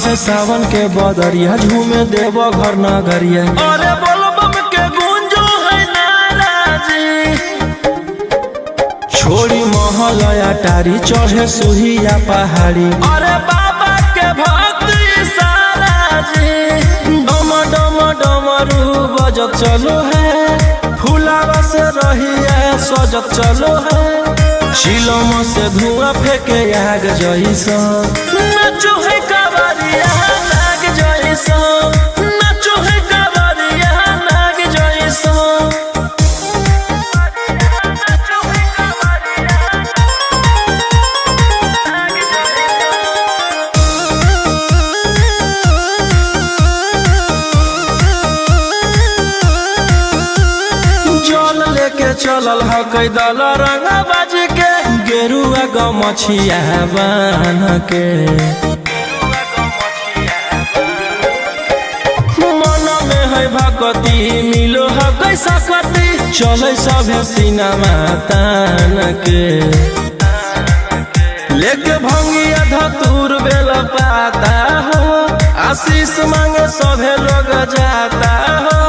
बरसे सावन के बदरिया झूमे देव घर नगरिया। अरे बोलबम के गूंजो है नाराजी, छोड़ी महल अटारी चढ़े सुहिया पहाड़ी। अरे बाबा के भक्ति सारा जी, डम डम डमरू बजत चलो है, फुलावा से रही है सजत चलो है। शिलम से धुआं फेंके आग जैसा, नाचो है कावरिया नाग जैसा, नाचो है कावरिया नाग जैसा। जल लेके चलल है कैदल रंगा बाज के, गेरुआ गमछिया बान के। मन में है भगती मिलो है कैसा कती, चले सभे सिनेमा तान के। लेके भंगिया धतूर बेल पाता हो, आशीष मांगे सभे लोग जाता हो।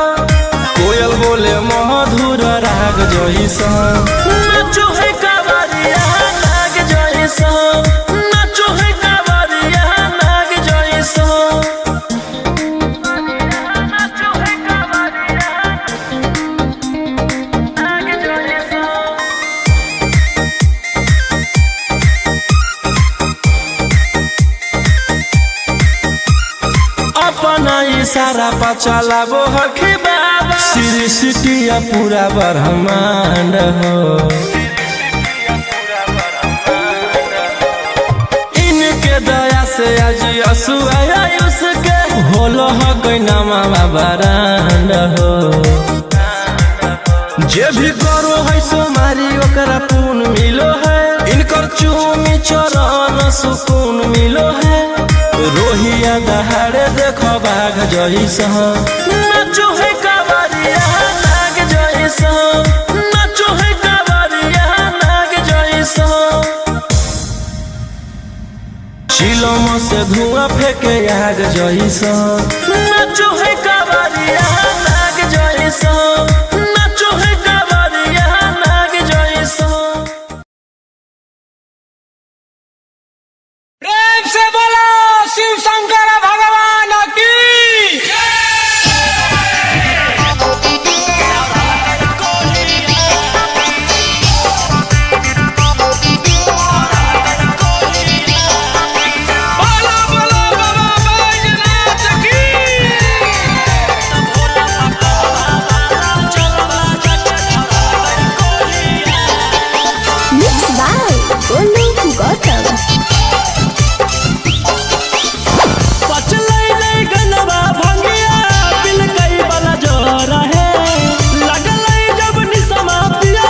कोयल बोले मधुर राग जैसा, नाचो है कावरिया नाग जैसा, नाचो है कावरिया नाग जैसा। नाचो है कावरिया नाग जैसा। अपना इशारा पर चलाबो हखी बाबा, सृष्टिया पूरा ब्रह्मांड हो। इनके दया से आज असुआ उसके होलो है नामा बरांड हो। जे भी करो है सोमारी ओकरा पुण्य मिलो है, इनकर चूमी चरण सुकून मिलो है। रोहिया दहाड़े देखो बाघ जैसा, नाचो है कावरिया नाग जैसा, नाचो है कावरिया नाग जैसा। शिलम से धुआं फेंके आग जैसा, नाचो है कावरिया नाग जैसा, नाचो है कावरिया नाग जैसा। प्रेम से बोलो शिव शंकर भगवान की। बोलो बोलो बाबा बैजनाथ की। Mixed by Golu Gautam. पचलै नहीं गनवा भंगिया बिल कई वाला जोर है। लगलै जब निसमा पिया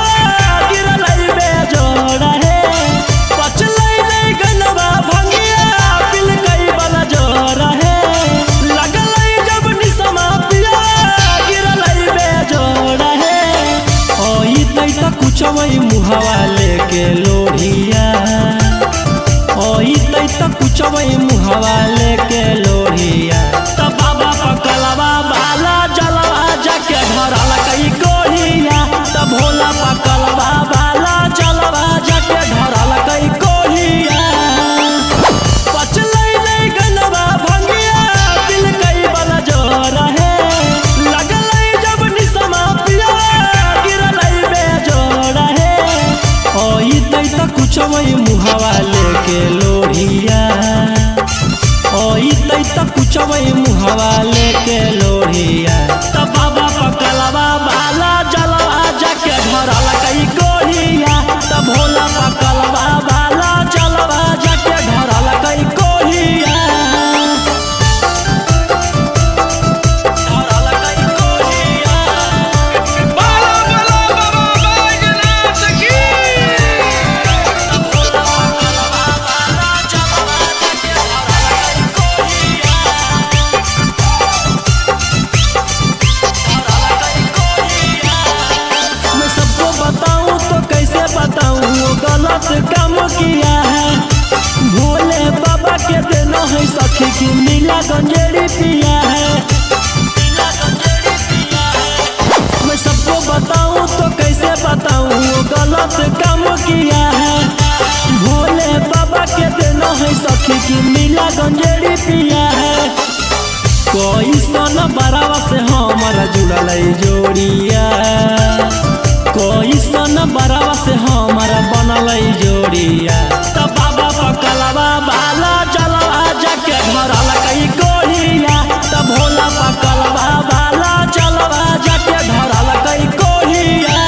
गिरलै बेजोड़ है। पचलै नहीं गनवा भंगिया बिल कई वाला जोर है। लगलै जब निसमा पिया गिरलै बेजोड़ है। ओई तै त कुछवई मुहावा लेके लोढ़िया, ओई तै त कुछवई मुहावा लेके लोढ़िया। त बाबा पकलवा बाला जलवा जाके धरल कई कोढ़िया, त भोला पकलवा बाला जलवा जाके धरल कई कोढ़िया। पचलै नहीं गनवा भंगिया बिल कई वाला जोर है। लगलै जब निसमा पिया गिरलै बेजोड़ है। ओई तै त कुछवई मुहावा लेके लोढ़िया, ओई तै त कुछवई मुहावा लेके लोढ़िया। त बाबा पकलवा बाला जलवा जाके धरल कई कोढ़िया, त भोला पकलवा बाला जलवा जाके धरल कई कोढ़िया। धरल कई कोढ़िया। बोलो बोलो बाबा बैजनाथ की। भोला पकलवा बाला जलवा जाके धरल कई कोढ़िया। जिला गंजेड़ी पिया है कोई सन बरावा से हमारा जुड़ल जोड़िया कोई सन बरावा से हमारा बनल जोड़िया तो बाबा पकलवा बाला चलवा जाके धरल कई कोढ़िया तो भोला पकलवा बाला चलवा जाके धरल कई कोढ़िया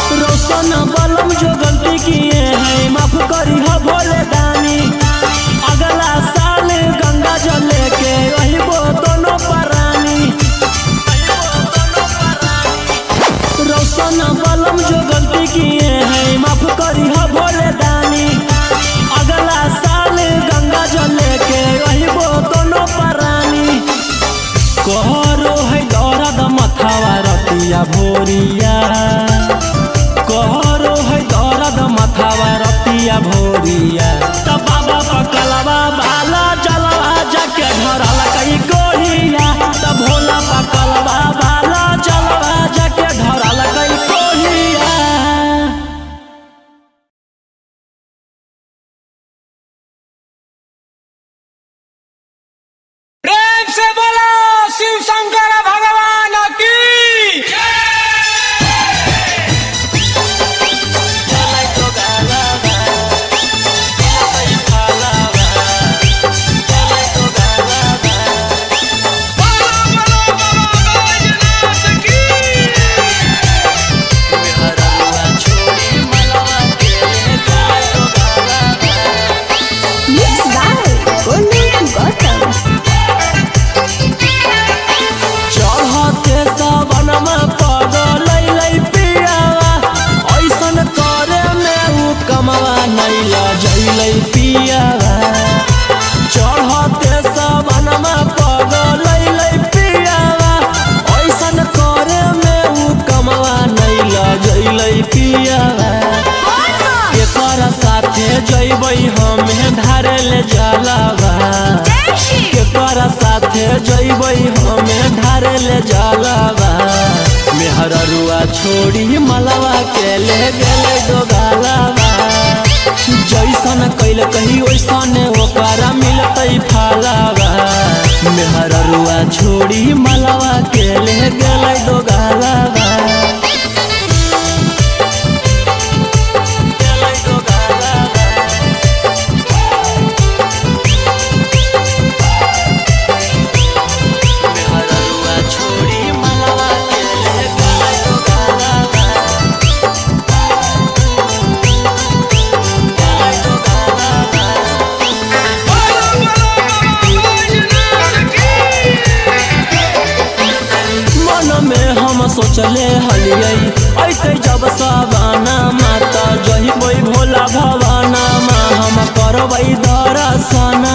बलम जो गलती किए हैं माफ करी हो भोले दानी अगला साल गंगा जल लेके वही वो दोनों परानी रोशन बलम जो गलती किए हैं माफ करी हो भोले दानी अगला साल गंगा जल लेके वही वो दोनों परानी कहरो है दौरा द मथावा रतिया भोरिया कहरो है दर्द मथावा रतिया भोरिया तो बाबा पकलवा बाला चलवा जाके धरल कई कोढ़िया तो भोला पकलवा बाला चलवा जाके धरल कई कोढ़िया। प्रेम से बोलो शिव शंकर भगवान की Mixed by Golu Gautam. चढ़ते सावन में पगल पियावा ऐसन करे में उ कमवा नहीं ला जैल पियावा चढ़ते सावन में पगल पियावा ऐसन करे में उ कमवा नहीं ला जैल पियावा केकर साथे जैबै हमें धारे ले जलावा केकर साथे जैबै हमें धारे ले जलावा मेहररुआ छोड़ी मलवा के ले गेले डोगालावा जैसन कैल कही वैसन ओकरा मिलतै फालावा मेहररुआ छोड़ी मलवा के ले गेले डोगालावा सोचले हलियै ऐते जब सावाना माता जहिबै भोला भवाना मा हम करबै दर्शना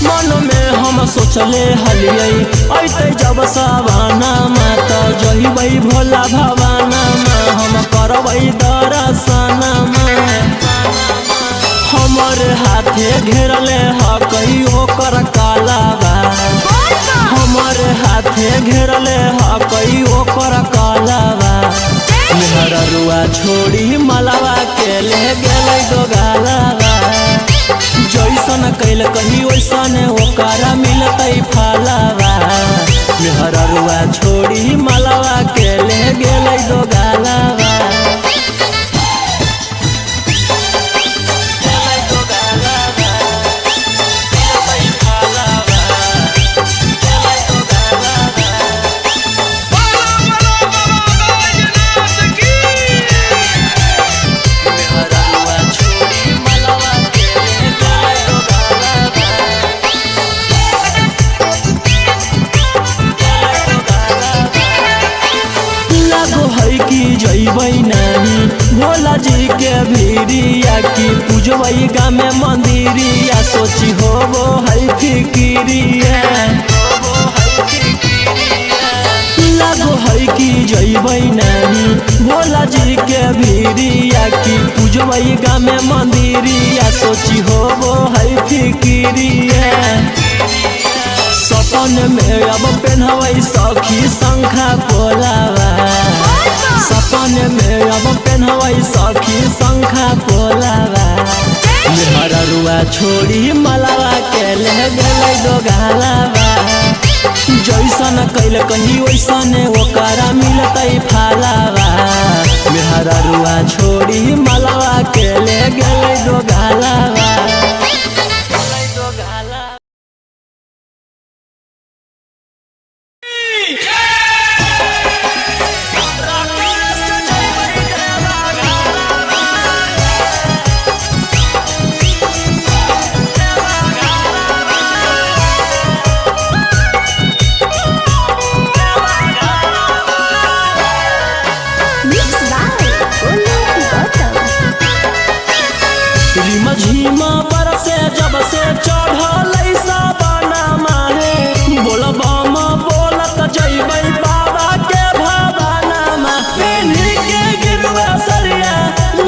मन में हम सोचले हलियै ऐते जब सावाना माता जहिबै भोला भवाना मा हम करबै दर्शना हमर हाथे घेरले ह कहियो कर कालावा हमर हाथे घेरले ह कहियो कर कालावा मेहररुआ छोड़ी मलावा के ले गेलै डोगालावा जैसन कैल कही वैसन ओकरा मिलतै फालावा मेहररुआ छोड़ी मलावा के ले गेलै डोगालावा जैबै नहीं भोला जी के भीरिया की पूजबै गाँव में मंदिरिया सोची होबो है फिकिरिया लगो की जइबै नहीं भोला जी के भीरिया की पूजबै गामे मंदिरिया सोची होबो है फिकिरिया सपन में अब पेन्हबै सखी शंखा पोलावा सपन में अब पेन्हबै सखी शंखा पोलावा मेहररुआ छोड़ी मलावा के ले गेलै दोगालावा जैसन कैल कही वैसन ओकरा मिलतै फालावा मेहररुआ छोड़ी मलावा के ले गेलै दोगालावा झीमा बरसे जब से चढ़ल साबना माहे बोलबम बोलत जइबै बाबा के भवाना पेन्ही के गिरुआ सरिया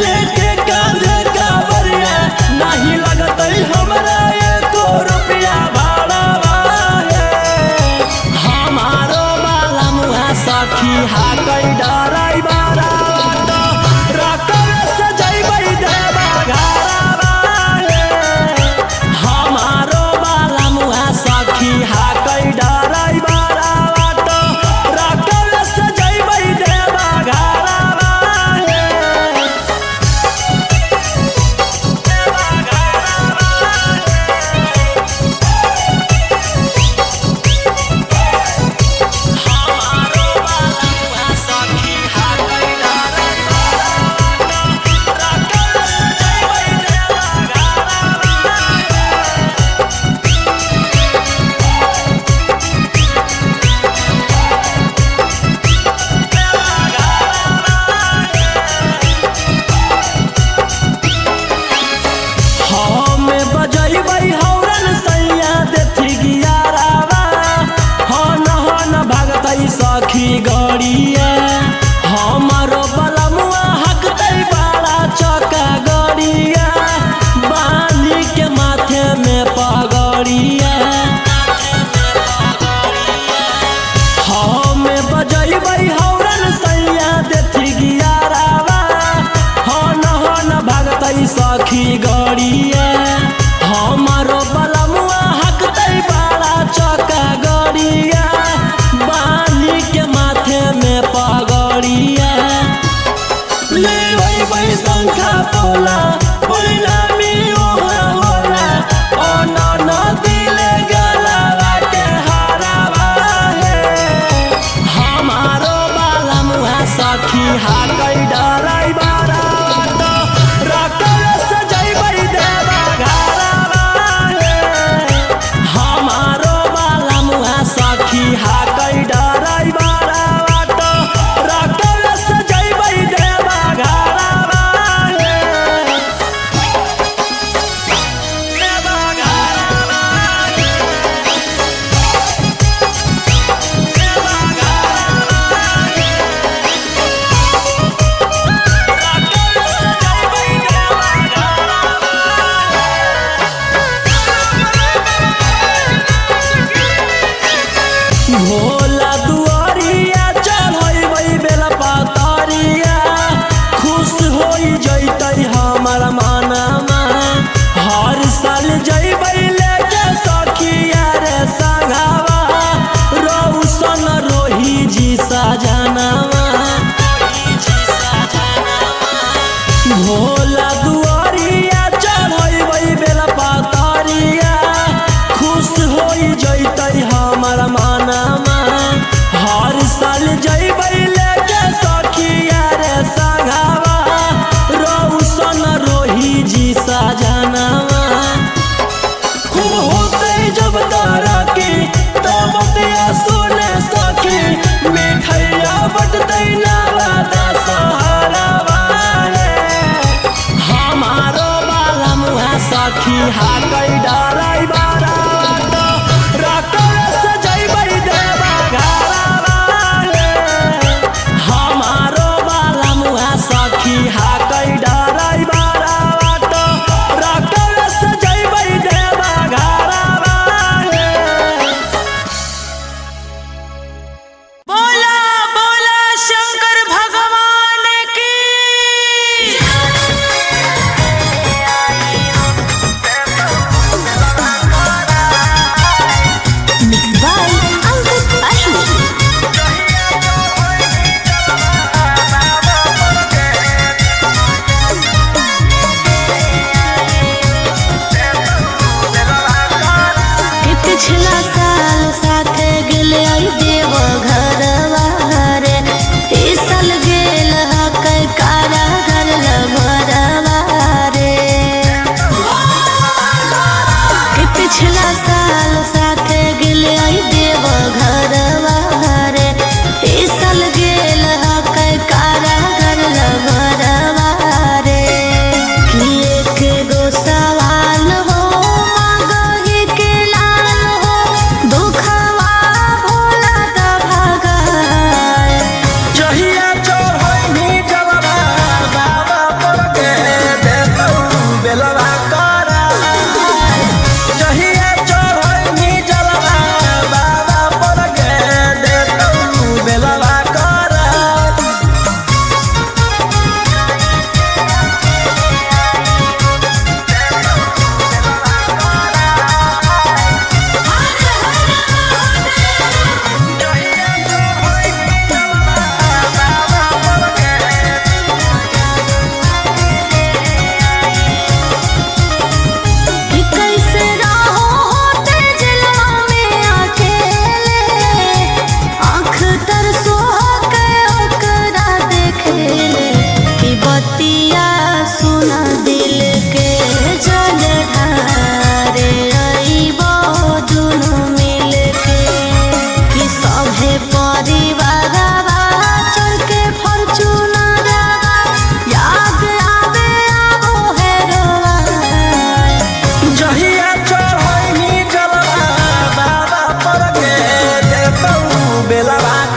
लेके कांधे कावरिया नहीं लगतै हमरा एको रुपया भाड़ा हमारो बाला मुहा सखी हाकै डराई बारा सखी गड़िया हमारो बलमुआ हकतै बड़ा चौका गड़िया बांधी के माथे में पगड़िया हमें बजैबै हौरन सैया देथी गियारावा हन भागतै सखी गड़िया हमारो बलमुआ हकतै बड़ा चौका गड़िया के माथे में पगड़िया ले वही शंखा पोला परिणामी ओहा होला ओ न दिले गलावा के हरावा हमारो बाला मुहा सखी हाकै डराई बारा रखल सजैबै देवा घरावा हमारो बाला मुहा सखी हाकै डराई भोला दुआरिया चढ़ैबै बेला पातरिया खुश होई जइतै हमर मनमा हर साल जइबै लेके सखिया रे संघावा रौशन रोही जी सजनावा भोला दुआरिया चढ़ैबै बेला पातरिया खुश होई जइतै हमर मनमा हर साल जइबै लेके सखिया रे संघावा रौशन रोही जी सजनावा खूब होतै जब तरक्की तब बतिया सुने सखी मिठैया बटतै नवादा सहारावा हमारो बाला मुहा सखी हाकै डराई बारा रखल सजैबै देवा घरावा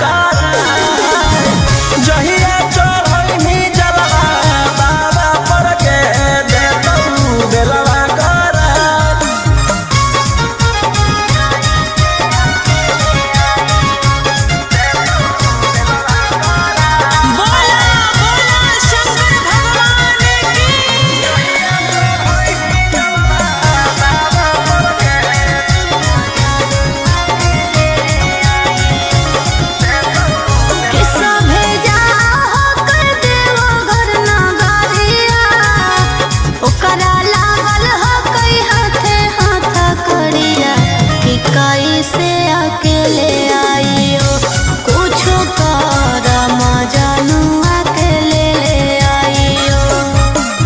कर जहिया चढ़नी जलवा बाबा पर के देतौ बेलवा कर बोला बोला शंकर भगवान की किस्सा भेजा होकर देवो घर नगरिया ओकरा लागल हो कई हाथे हाथ करिया कि कैसे अकेले आइयो कुछो कर मजनू अकेले ले आइयो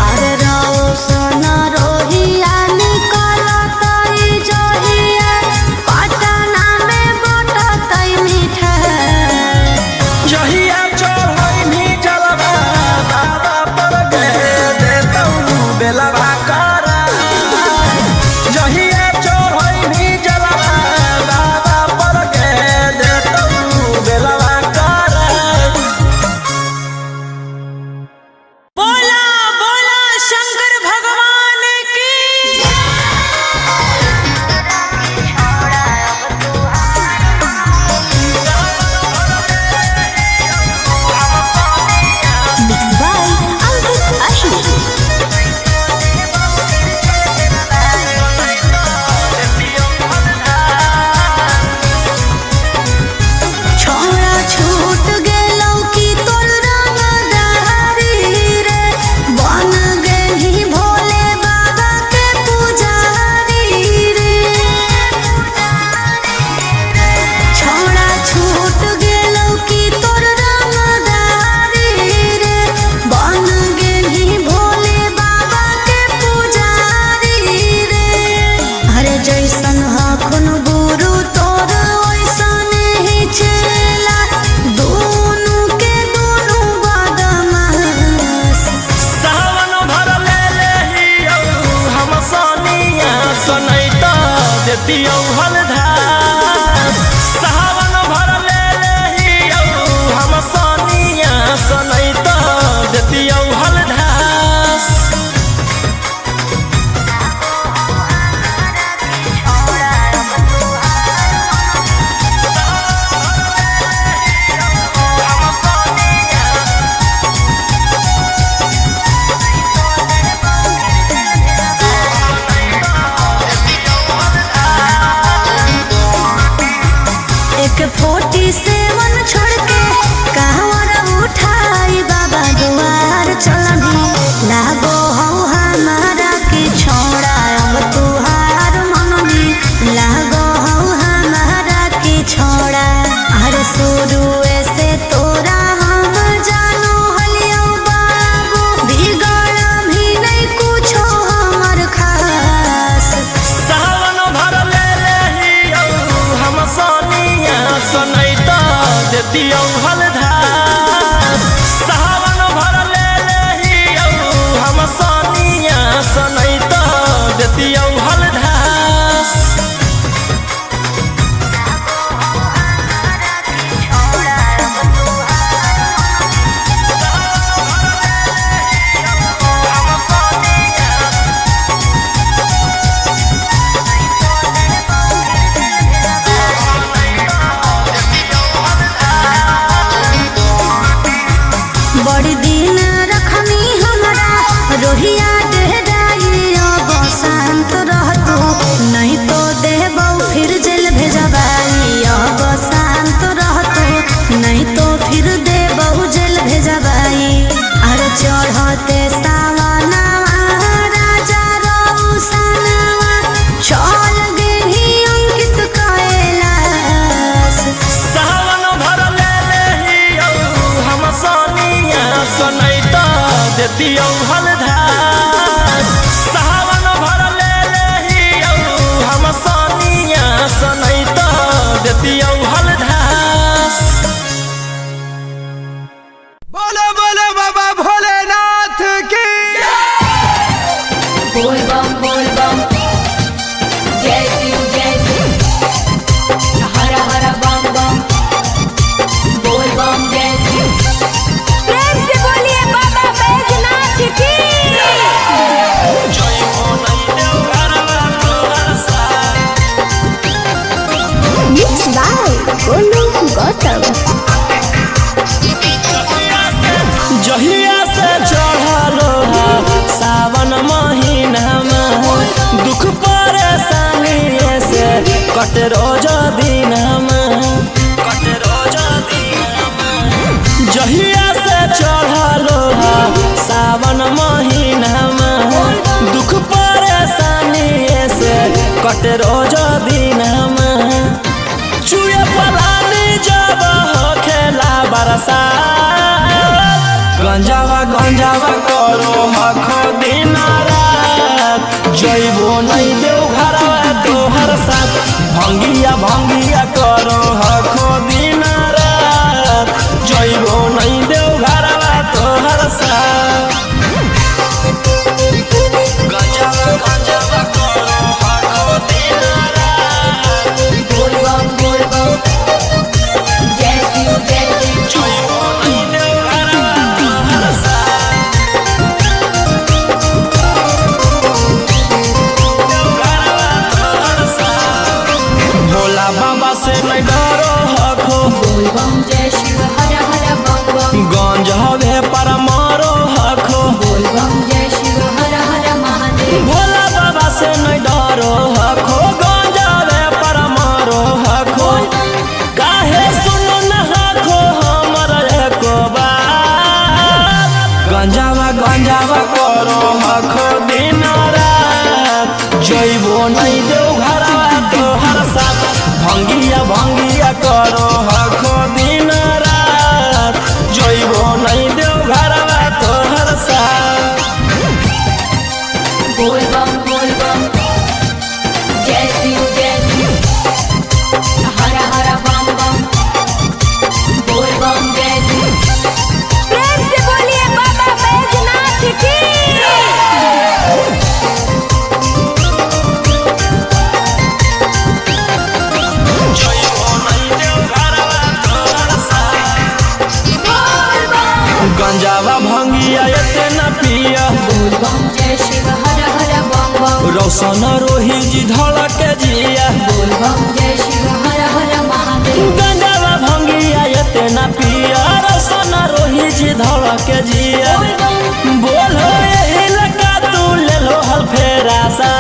अरे रहो सोना रोहिया निकलत ई जहिया पटना में बटत मिठाई जहिया चढ़नी जलवा बाबा पर के देतौ बेलवा कर जहिया चढ़नी जलवा बाबा पर के देतौ बेलवा कर बोला बोला शंकर भगवान की Mixed by Ankit Ashmi. छोड़ा छूट गेलौ कि तोर रंगदारी रे बन गेली भोले बाबा के पुजारी रे छोड़ा छूट गेलौ कि तोर रंगदारी रे बन गेली भोले बाबा के पुजारी रे अरे जैसन हखुन गुरु तोर ओइसन ही चेला दोनों के दोनों बदमाश सावन भर ले लेहियौ हम सोनिया सनैता देतियौ हलधार सावन भर ले लेहियौ हम सोनिया सनैता देतियौ हलधार एक 47 छोड़ के कहवर उठाई बाबा दुआर चलनी लागो हौ हमारा की छोड़ा अब तुहार मननी लागो हौ हमारा की छोड़ा अरे शुरू से तोरा हम जानो हलियो बाबू बिगड़ भी नहीं कुछो हमर खास सावन भर ले लेहियौ हम सोनिया सनैता देतियौ हलधार सावन भर ले लेहियौ हम सोनिया सनैता देतियौ हलधार बड़ी दिन रखनी हमरा रोहिया डेहराई अब शांत रहतू नहीं तो देबौ फिर जेल भेजबाई अब शांत रहतू नहीं तो फिर देबौ जेल भेजबाई अरे चढ़ते सावनवा राजा रौसनवा चल गेली अंकित कैलाश सावन भर ले लेहियौ हम सोनिया सनैता देतियौ हलधार सावन भर ले लेहियौ हम सोनिया सनैता देतियौ हलधार बोलो बोलो बाबा भोलेनाथ की बोल बम जय शिव हर हर बम बम तब जहिया से चढ़लो सावन महीना में दुख परेशानी से कटे रोज दिन जहिया से चढ़लो सावन महीना में दुख परेशानी से कटे रोज दिन चुए पलानी जब हो खेला बरसा गंजावा करो हखो दिन रात जइबो नहीं देव घरवा तोहर साथ भंगिया करो हखो दिन रात जइबो नहीं देव घरवा तोहर साथ गंजावा करो हखो दिन रात बोल बम जय शिव जइबो नहीं देव घरवा तोहर साथ भोला बाबा से नहीं डरो हखो बोल बम जय शिव हर हर बम बम गंज हवे पर मारो हखो बोल बम जय शिव हर हर महादेव भोला बाबा से नहीं डरो हखो गंज हवे पर मारो हखो काहे सुनो न हखो हमर एको बात गंजावा करो हखो दिन रात जइबो नहीं देव घरवा तोहर साथ भंगिया करो हखो दिन रात जइबो नहीं देव घरवा तोहर साथ बोल बम जय शिव हर हर बम बम बोल बम जय शिव प्रेम से बोलिए बाबा बैजनाथ की जइबो नहीं देव घरवा तोहर साथ गंजावा भंगिया एते न पिया बोल बम जय शिव हर हर बम बम रौशन रोही जी धड़क जिया बोल बम जय शिव हर हर महादेव गंजावा भंगिया एते न पिया रौशन रोही जी धड़क जिया बोलो यही लगा तू ले लो हल फेरा सा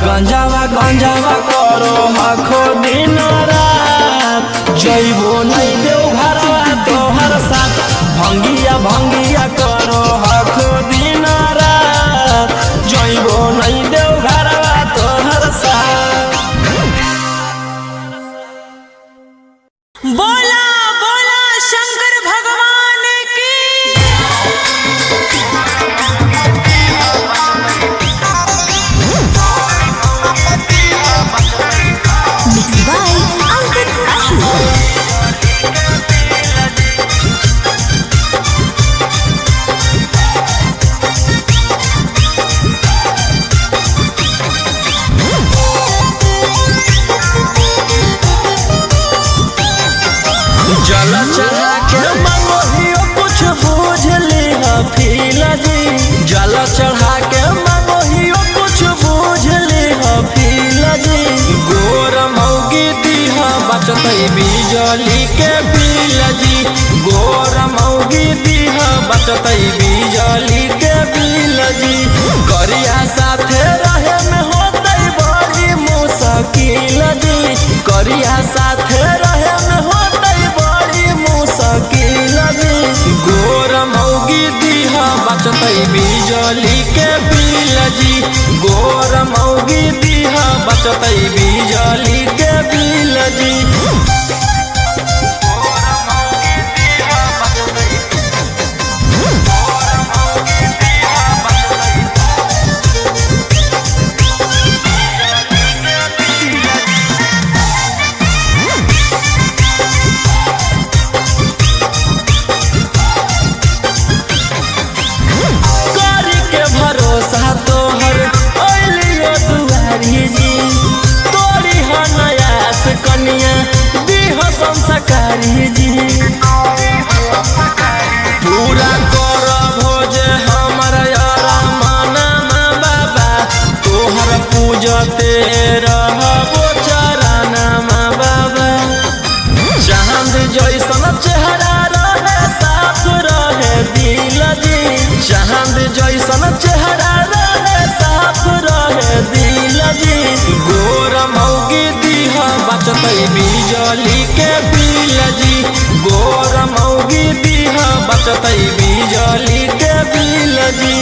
गंजावा करो हखो दिन रात जइबो नहीं देव घरवा तोहर साथ भंगिया करो हखो दिन रात जइबो नहीं देव घरवा तोहर साथ बोला बोला शंकर भगवान की मिक्स बाय अंकित अशोक जल चढ़ा के मंगोहियो कुछ बूझ लिहा फील जी जल चढ़ा के मंगोहियो कुछ बूझ लिहा फील जी गोर मौगी दीहा बचतै बिजली के बिल जी गोर मौगी दीहा बचतै बिजली के बिल जी करिया साथे रहे में होतै बड़ी मुश्किल जी करिया साथे रहे में होतै बड़ी मुश्किल जी गोर मौगी दीहा बचतै बिजली के बिल जी गोर मौगी दीहा बचतै बिजली के बिल जी जैसन चेहरा रहे साफ रहे दिल जी, चांद जैसन चेहरा रहे साफ रहे दिल जी। गोर मौगी दीह बचतै बिजली के बिल जी, गोर मौगी दीह बचतै बिजली के बिल जी।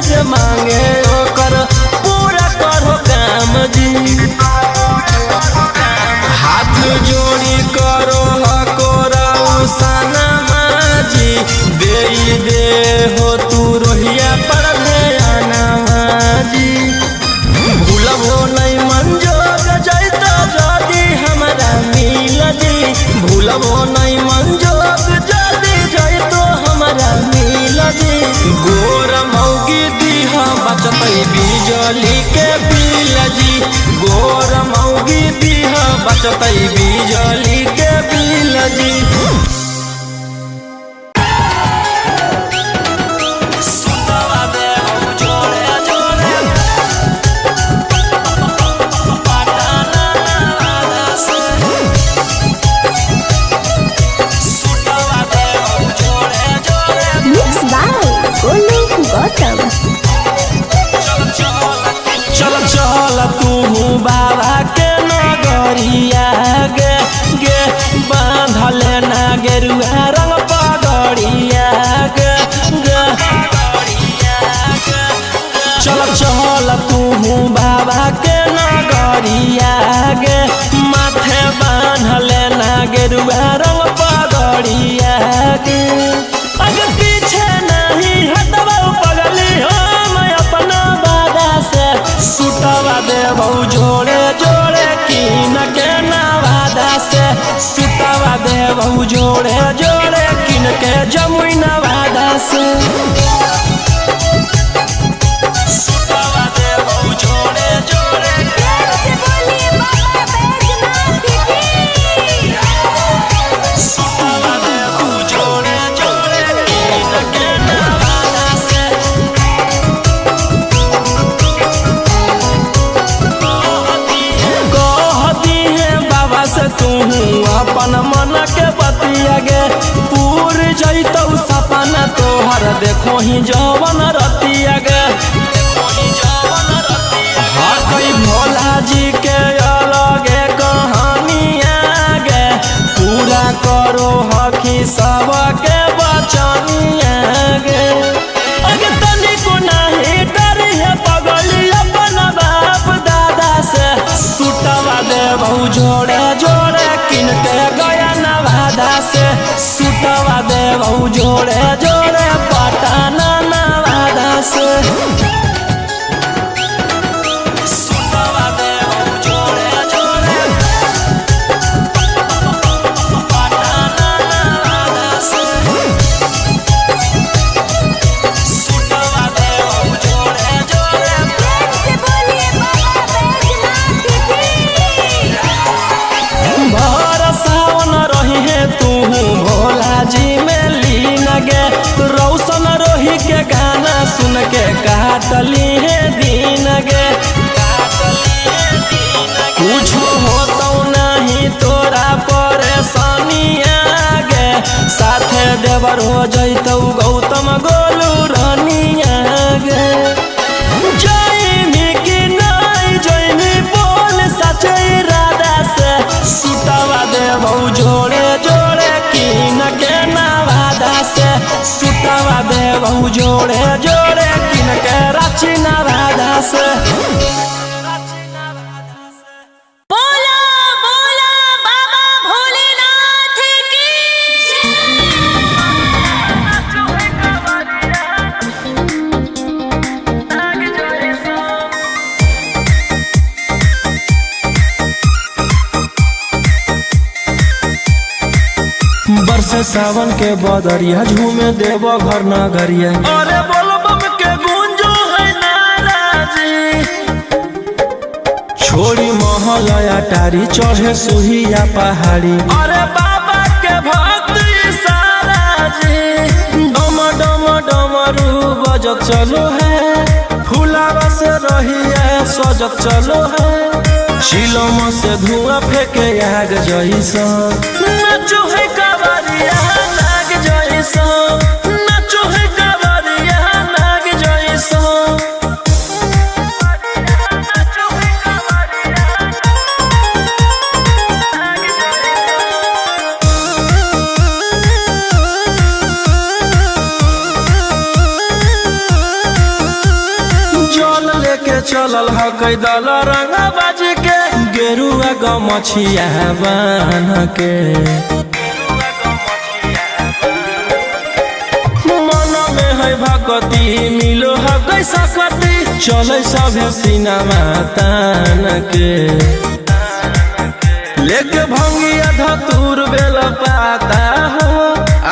जे मांगे ओकर पूरा करो काम जी, हाथ जोड़ी करो हकोरा सनमा जी, दे हो तू रोहिया पर ध्याना जी। भूलबो नहीं मंजोग जैत जदी हमरा मिल जी, भूलबो नहीं मंजोग जदी जैतो हमरा मिल जी। गोर मौगी दीह बचतै बिजली के बिल जी, गोर मौगी दीह बचतै बिजली के बिल जी। चल चल तू बाबा के नगरिया गे गे, बांधले ना गेरुआ रंग पगड़िया गे गे। चल चल तू बाबा के नगरिया गे, माथे बांधले ना गेरुआ रंग पगड़िया गे। अगर पीछे नहीं हटबो पगली हम अपना बादा से, सुटवा देबो जोड़े जोड़े किन के नवादा से, सुटवा देबो जोड़े जोड़े किन के जमुई नवादा से। सुटवा देबो जोड़े जोड़े सुटवा देबो जोड़े जोड़े किन के नवादा से। कहती है बाबा से तू अपन मन के बतिया गे, पूर जैतौ सपना तोहर देखो ही जवन रतिया गे। हकई भोला जी के अलगे कहानिया गे, पूरा करो हकी सबके बचनिया गे। अगे तनिको नहीं डरी है पगली अपन बाप दादा से, सुटवा देबो जोड़े जोड़े किन के गया नवादा से, सुटवा देबो जोड़े जोड़े पटना नवादा से। सुटवा देबो जोड़े जोड़े पटना नवादा से, सुटवा देबो जोड़े जोड़े। भर सावन रही है तू भोला जी में लीन गे, रौशन रोही के गाना सुन के काटली है दिन गे। कुछ होतो नहीं तोरा परेशानिया गे, साथे देवर हो जैतौ गौतम गोलू रानिया गे। जयमी की नहीं जयमी बोल सचे इरादा से, सुटवा देबो जोड़े जोड़े किन के नवादा से, सुटवा देबो जोड़े जोड़े किन के रांची नवादा से। बोला बोला बाबा भोलेनाथ की बरसे सावन के बदरिया झूमे देव घर नगरिया। अरे बोलो बम के गूंजो है नाराजी, छोड़ी महल अटारी चढ़े सुहिया पहाड़ी। अरे बाबा के भक्त सारा जी, डम डम डमरू बजत चलो है, फुलावा से रही है सजत चलो है। शिलम से धुआं फेंके आग जैसा, नाचो है कावरिया नाग जैसा, नाचो है कावरिया नाग जैसा। जल लेके चलल ह कैदल रंगा बाजी के, गेरुआ गमछिया बान के। मन में है भगती मिलो है कैसा कती, चले सभे सिनेमा तान के। लेके भंगिया धतूर बेल पाता हो,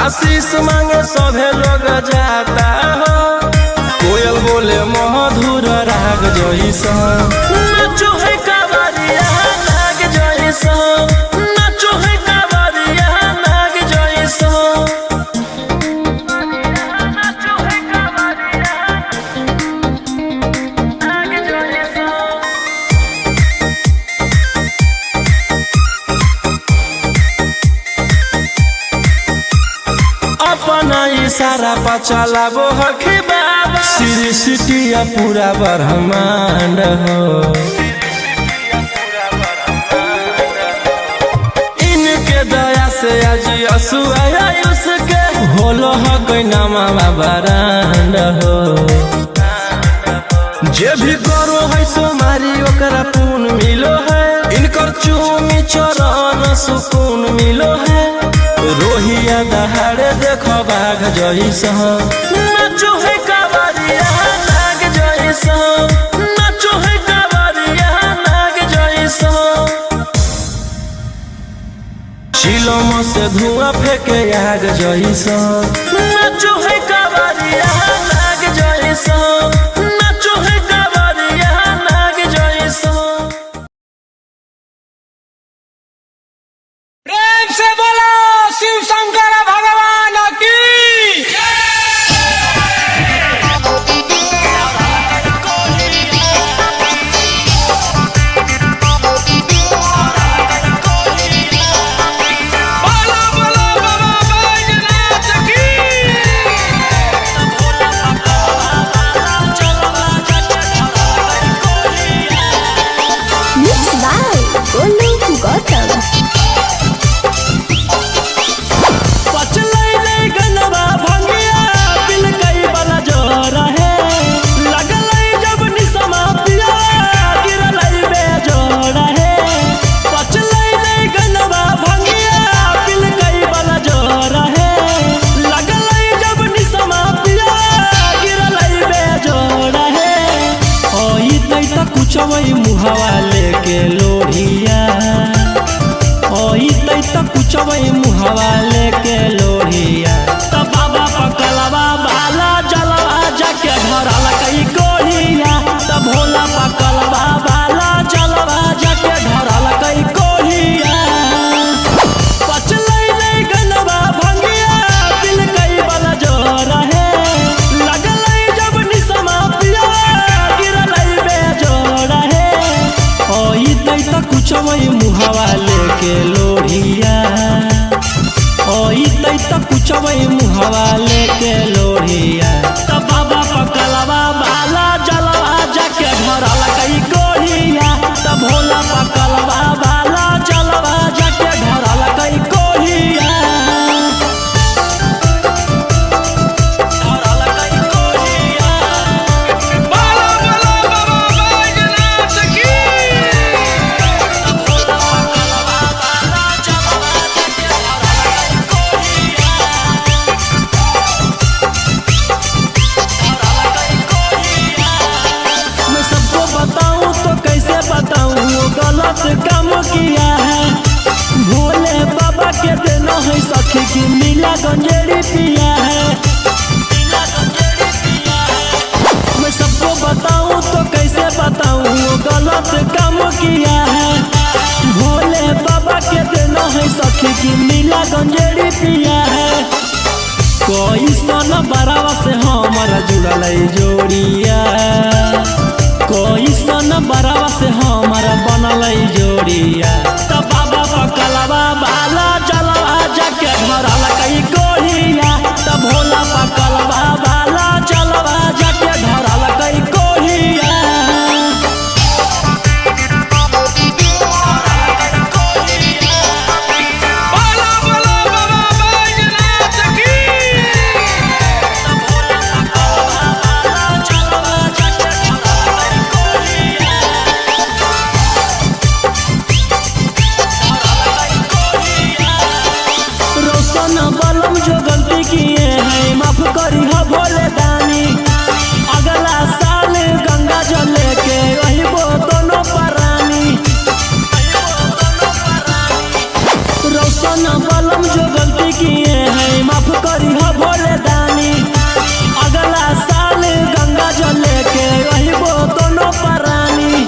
आशीष मांगे सभे लोग जाता हो। कोयल बोले मधुर राग जैसा, नाचो है कावरिया नाग जैसा, नाचो है कावरिया नाग जैसा। नाचो है कावरिया नाग जैसा। अपना इशारा पर चलाबो हखी बाबा, श्री सिटिया पूरा ब्रह्मांड हो। इनके दया से आज असुआ उसके, होलो हो कोई नामा बरांड हो। जे भी करो है सोमारी ओकरा पून मिलो है, इनकर चूमी चरण सुकून मिलो है। रोहिया दहाड़े देखो बाघ जैसा, नाचो है कावरिया नाग जैसा, नाचो है कावरिया नाग जैसा। शिलम से धुआं फेंके आग जैसा, नाचो है कावरिया नाग जैसा, नाचो है कावरिया नाग जैसा। प्रेम से बोलो शिव शंकर भगवान की। बोलो बोलो बाबा बैजनाथ की। Mixed by Golu Gautam. पचलै नहीं गनवा भंगिया बिल कई बला जोर है, लगलै जब निसमा पिया गिरलै बेजोड़ है। पचलै नहीं गनवा भंगिया बिल कई बला जोर है, लगलै जब निसमा पिया गिरलै बेजोड़ है। ओई तै त कुछवै मुहवा लेके लोढ़िया, ओई तै त कुछवै मुहवा लेके लोढ़िया। त बाबा पकलवा बाला जलवा जाके ढरल कई कोढ़िया, त भोला पकलवा बाला जलवा जाके ढरल कई कोढ़िया। पचलै नहीं गनवा भंगिया बिल कई बला जोर है, लगलै जब निसमा पिया गिरलै बेजोड़ है। ओई तै त कुछवै मुहवा लेके लोढ़िया, ओई तै त कुछवै मुहवा लेके लोढ़िया। त बाबा पकलवा बाला जलवा जाके ढरल कई कोढ़िया, त भोला पकलवा बाला जलवा जाके ढरल कई कोढ़िया। ढरल कई कोढ़िया। बोलो बोलो बाबा बैजनाथ की। मैं सबको बताऊं तो कैसे बताऊं, वो गलत काम किया है। भोले बाबा के देना है सखी की मिल नीला गंजेड़ी पिया है। मैं सबको बताऊं तो कैसे बताऊं, वो गलत काम किया है। भोले बाबा के देना है सखी की नीला गंजेड़ी पिया है। कोई सन बरावा से हमारा जुड़ल जोड़िया, कोई सन बरावा से हमारा बनल जोड़िया। तब बाबा पकलवा बाला चलवा जाके धरल कई कोहिया, तब भोला पकलवा बाला चलवा जाके धरल कई कोहिया। बोलो बोलो बाबा बैजनाथ की। रोशन बलम जो गलती किए हैं माफ करी हो भोले दानी। अगला साल गंगा जल लेके वही वो दोनों परानी। रोशन बलम जो गलती किए हैं माफ करी हो भोले दानी। अगला साल गंगा जल लेके वही वो दोनों परानी।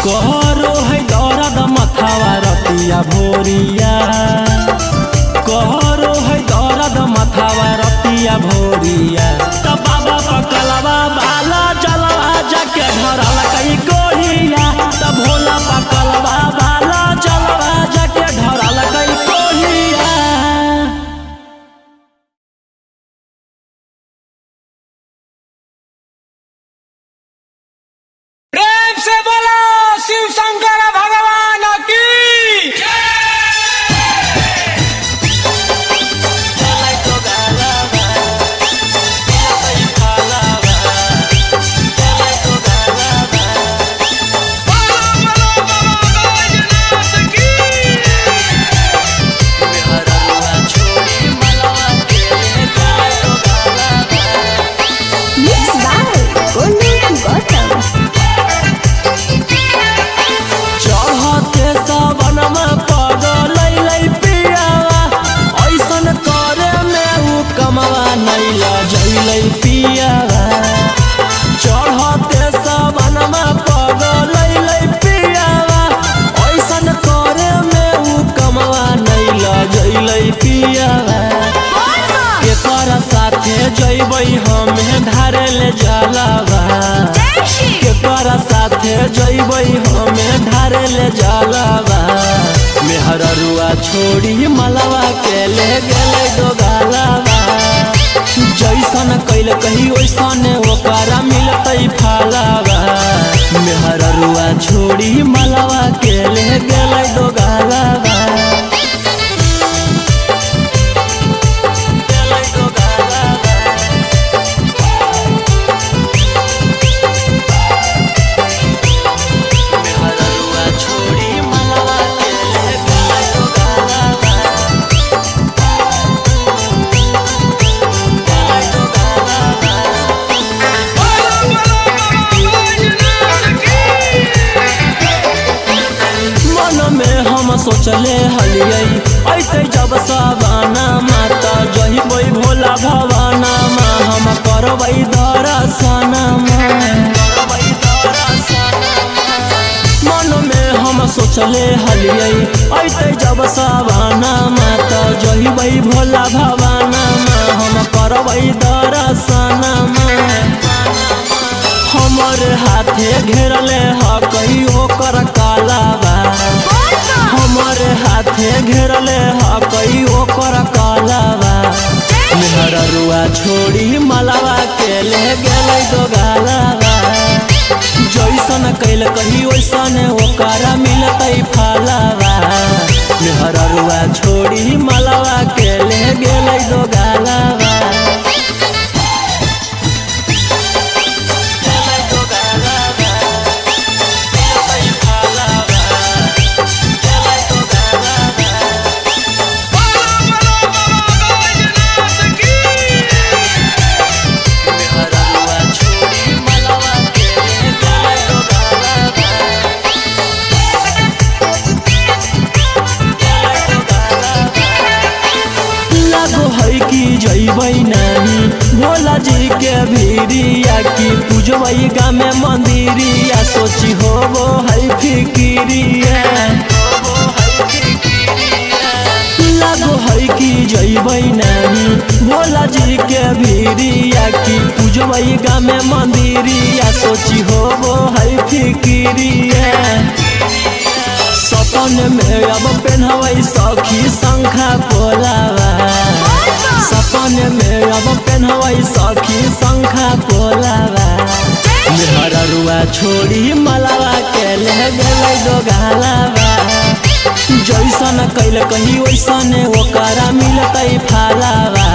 कहरो है दौरद मथावा रतिया भोरिया, कहरो है दौरद मथावा रतिया भोरिया। तब बाबा पकलवा बाला चलवा जाके धरल कई कोहिया, तब भोला पकलवा बाला चलवा जाके धरल कई कोहिया। प्रेम से बोलो शिव शंकर भगवान की। बोलो बोलो बाबा बैजनाथ की। Mixed by Golu Gautam. चढ़ते सावन में पगल पियावा, ऐसन करे में उ कमवा नैला जैलै पियावा। चढ़ते सावन में पगल पियावा, ऐसन करे में उ कमवा नैला जैलै पियावा। केकर साथे जैबै हमें धारे ले जलावा, केकर साथे जैबै हमें धारे ले जलावा। मेहररुआ छोड़ी मलवा के ले गेलै डोगालावा। जैसन कैल कही वैसन ओकरा मिलतै फलावा। मेहररुआ छोड़ी मलवा के ले गेलै डोगालावा। बोलो बोलो बाबा बैजनाथ की। मन में हम सोचले हलियै ऐते जब सावाना माता जहिबै भोला भवाना माँ हम करबै दर्शन। मन में हम सोचले हलियै ऐते जब सावाना माता जहिबै भोला भवाना माँ हम करबै दर्शन। हमर हाथे घेरले ह कही ओकर कालावा, हमर हाथे घेरले ह कही ओकर कालावा। मेहररुआ छोड़ी मलवा के ले गेलै दोगालावा। जैसन कैल कही वैसन ओकरा मिलतै फलावा। मेहररुआ छोड़ी मलवा के ले गेलै दोगालावा। कि जइबै नाही भोला जी के भीरिया की पूजबै गाँव में मंदिरिया सोची होबो है फिकिरिया लागो है कि जइबै नाही भोला जी के भीरिया की पूजबै गाँव में मंदिरिया सोची होबो है फिकिरिया सपन में अब पेन्हबै सखी शंखा पोलावा सपन में अब पेन्हबै सखी शंखा पोलावा मेहररुआ छोड़ी मलावा के ले गेलै दोगालावा जैसन कैल कही वैसन ओकरा मिलतै फालावा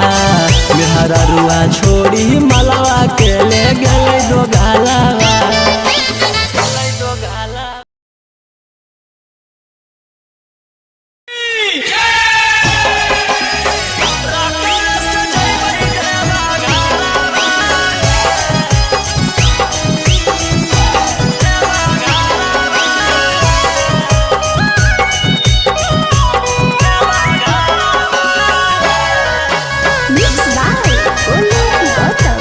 मेहररुआ छोड़ी मलावा के ले गेलै दोगालावा Mixed by Olu Gautam.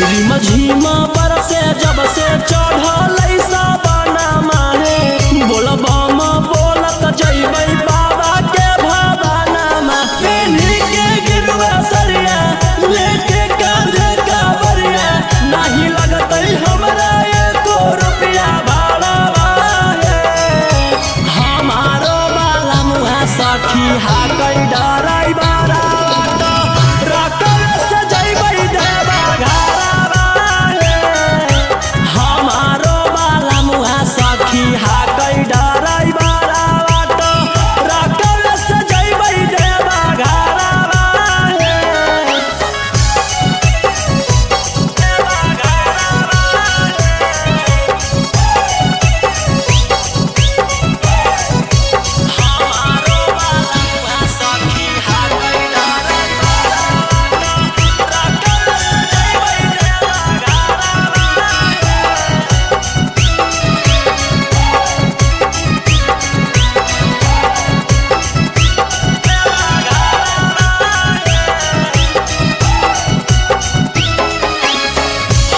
रिमा झिमा बरसे जब से चढ़ल साबना माहे बोलबम बोलत जइबै बाबा के भवाना पेन्ही के गिरुआ सरिया लेके कांधे कावरिया नहीं लगतै हमरा एको रुपया भाड़ा हमारो बाला मुहा सखी हाकै डराई बारा रकम से जइबै देवा हमारो बाला मुहा सखी हाकै डराई बारा रकम से जइबै देवा हमारो बाला मुहा सखी हाकै डराई रकम से जइबै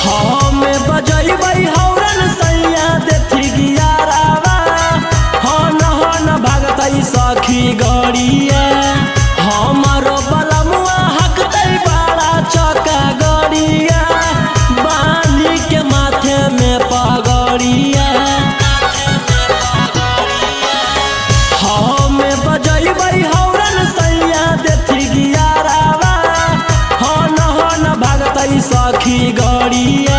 हमें बजैबै हौरन सैया देथी गियारावा हन भागतै सखी गड़िया हमारो बलमुआ हकतै बड़ा चक्का गड़िया बाली के माथे में पगड़िया हमें बजैबै हौरन सैया देथी गियारावा हन भागतै सखी गड़िया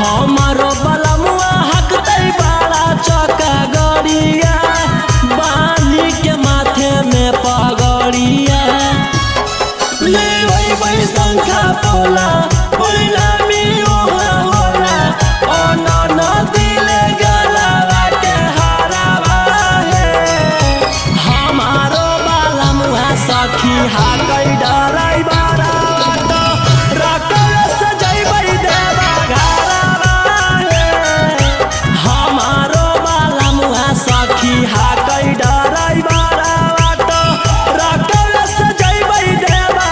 हमारो बलमुआ हकतै बड़ा चक्का गड़िया बाली के माथे में पगड़िया लेबै शंखा पोला परिणामी ओहा होला अनन दिले गलावा के हारावा हमारो बाला मुहा सखी हाकै डराई बारा रकम से जइबै देवा हमारो बाला मुहा सखी हाकै डराई बारा रकम से जइबै देवा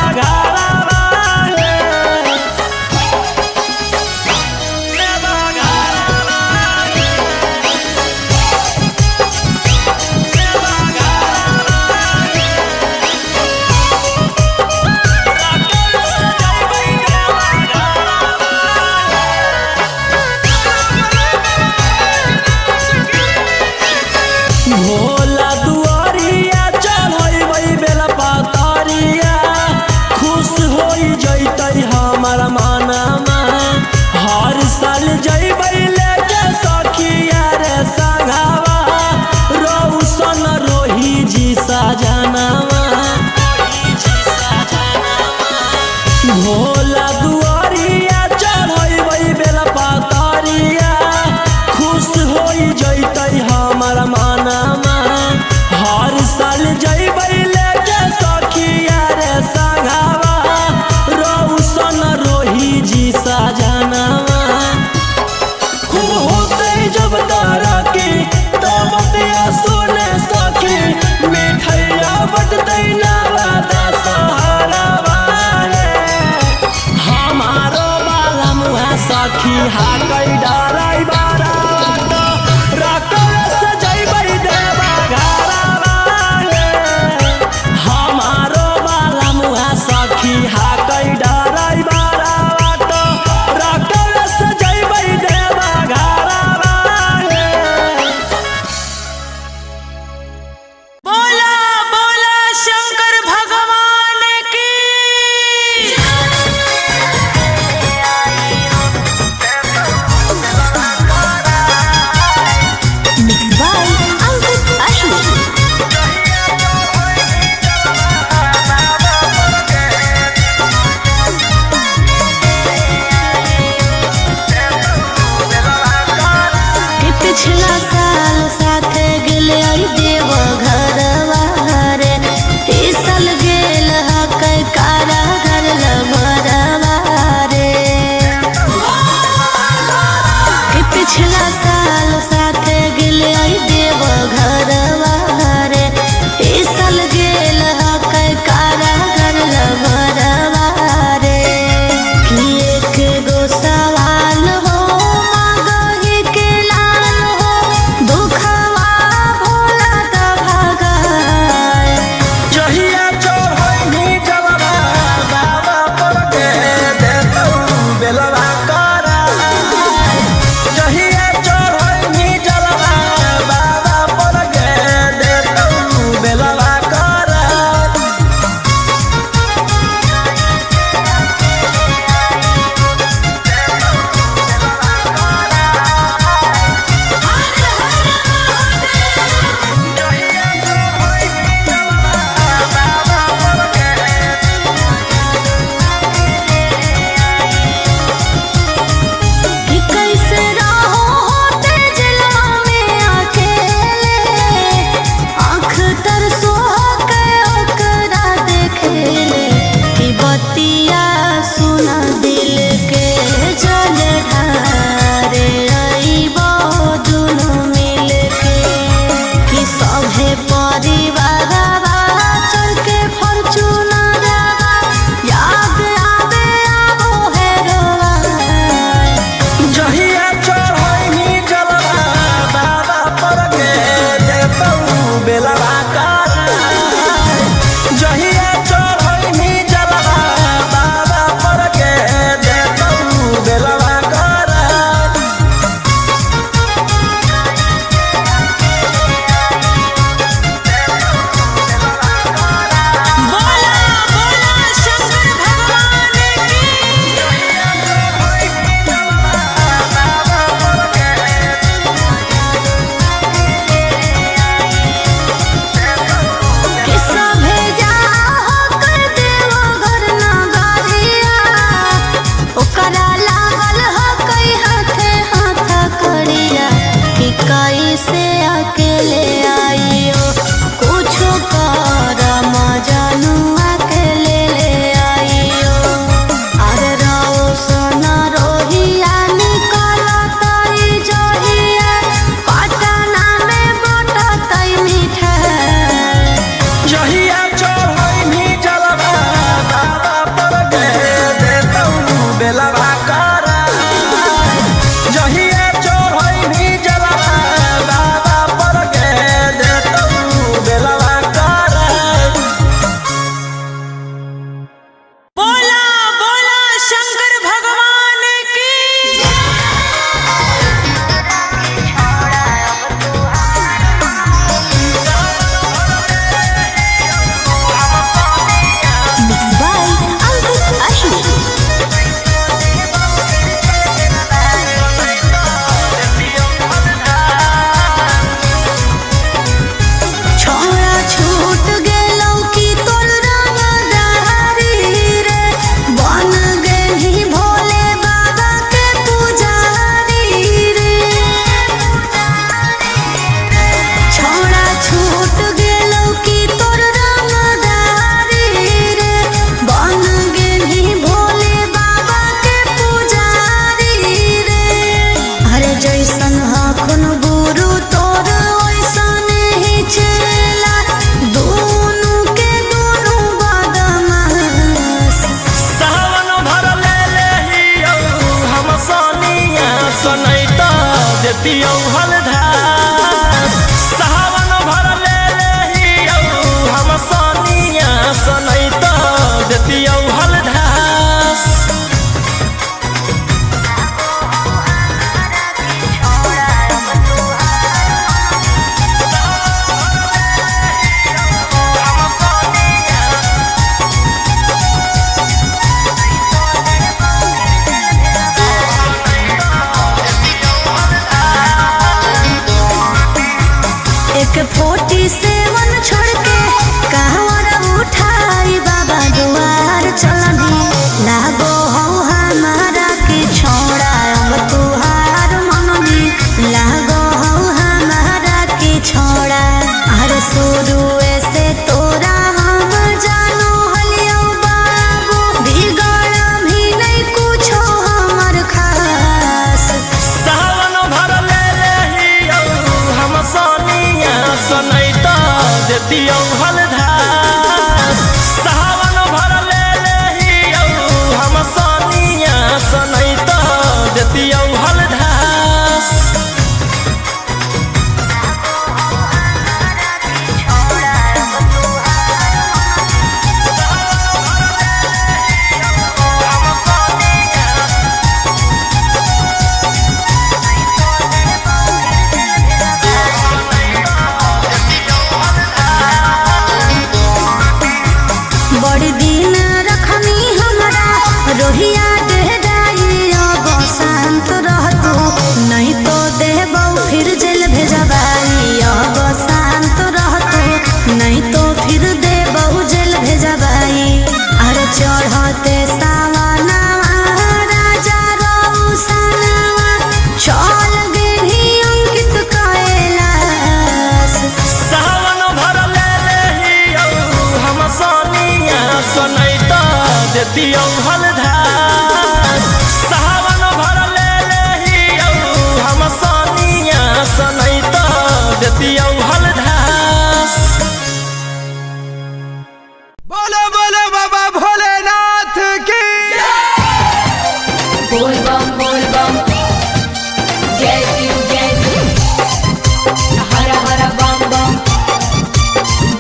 देतियौ हलधास सावन भर ले लेहियौ हम सोनिया सनई तो देतियौ हलधास एक 47 छोड़ के कहवर उठाई बाबा दुआर चलनी लागो हो हमारा के छोड़ा अब तुहार मननी लागो हो हमारा के छोड़ा अरे शुरू से तोरा हम जानो हलियो बाबू बिगड़ भी नहीं कुछो हमर खास सावन भर ले लेहियौ हम सोनिया सनई तो देतियौ हलधास सावन भर ले लेहियौ हम सोनिया सनई तो देतियौ हलधास बड़ी दिन रखनी हमरा रोहिया देहराई अब शांत रहतो नहीं तो देबौ फिर जेल भेजबाई अब शांत रहतो नहीं तो फिर देबौ जेल भेजबाई अरे चढ़ते सावनवा राजा रौसनवा चल गेली अंकित कैलाश सावन भर ले लेहियौ हम सोनिया सनई तो देतियौ हलधास सावन भर ले लेहियौ हम सोनिया सनई तो देतियौ हलधास बोलो बोलो बाबा भोलेनाथ की बोल बम जय शिव हर हर बम बम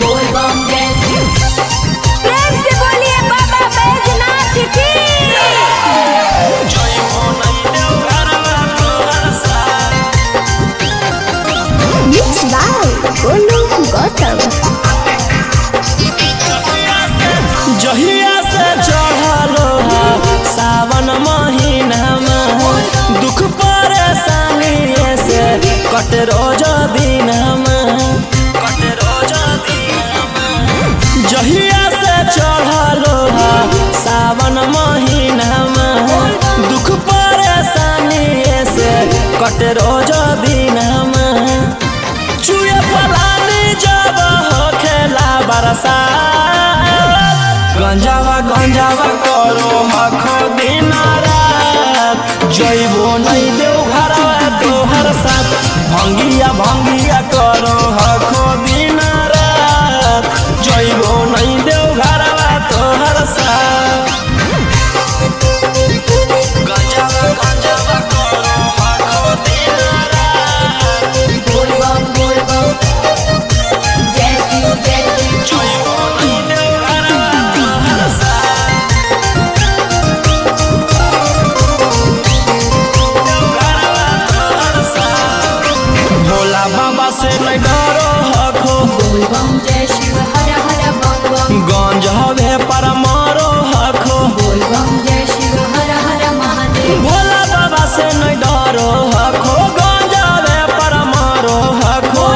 बोल बम जय शिव प्रेम से बोलिए बाबा बैजनाथ की जय हो नहीं देव घरवा तोहर साथ Mixed by Golu Gautam. जहिया से चढ़लो सावन महीनामा दुख परेशानी से कट रोज दिनमा जहिया से चढ़लो सावन महीनामा दुख परेशानी से कट रोज दिनमा चुए पलानी जब हो खेला बरसात गंजावा करो हखो दिन रात जइबो नहीं देव घरवा तोहर साथ भंगिया करो हखो दिन रात जइबो नहीं देव घरवा तोहर साथ गंजावा करो हखो दिन रात बोल बम जय शिव जइबो नहीं देव घरवा तोहर साथ भोला बाबा से नहीं डरो हखो बोल बम जय शिव हर हर बम बम गंज हवे पर मारो हखो बोल बम जय शिव हर हर महादेव भोला बाबा से नहीं डरो हखो गंज हवे पर मारो हखो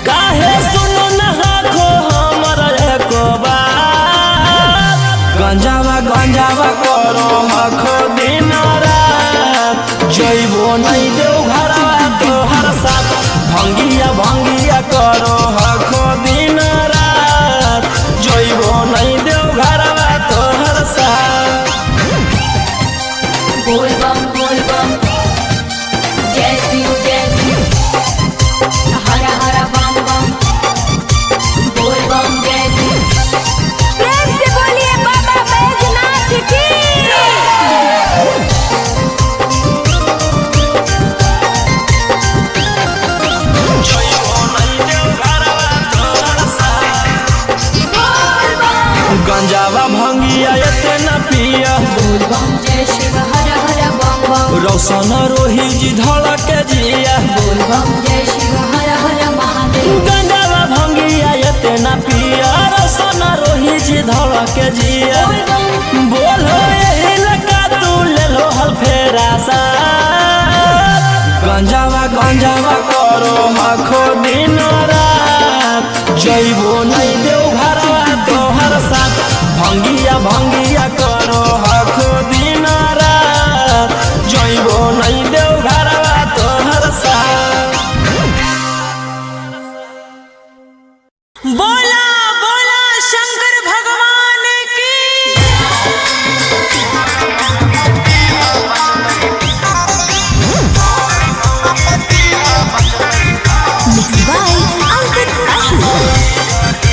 काहे सुनो न हखो हमर एको बात गंजावा करो हखो दिन रात जइबो नहीं देव घरवा तोहर साथ भंगिया करो हखो दिन रात जइबो नहीं देव घरवा तोहर साथ बोल बम जय शिव हर हर बम बम बोल बम जय शिव प्रेम से बोलिए बाबा बैजनाथ की भंगिया इतना पिया बोल बम जय शिव हर हर बम बम रोशन रोही जी धड़क जिया बोल बम जय शिव हर हर महादेव गंजावा भंगिया इतना पिया रोशन रोही जी धड़क जिया बोल बम बोलो यही लगा तू ले लो हल फेरा सा गंजावा गंजावा करो हखो दिन रात जइबो नहीं देव घरवा तोहर साथ भंगिया भंगिया करो हखो दिन रात जइबो नहीं देव घरवा तोहर साथ। बोला बोला शंकर भगवान की Mixed by Ankit Ahi.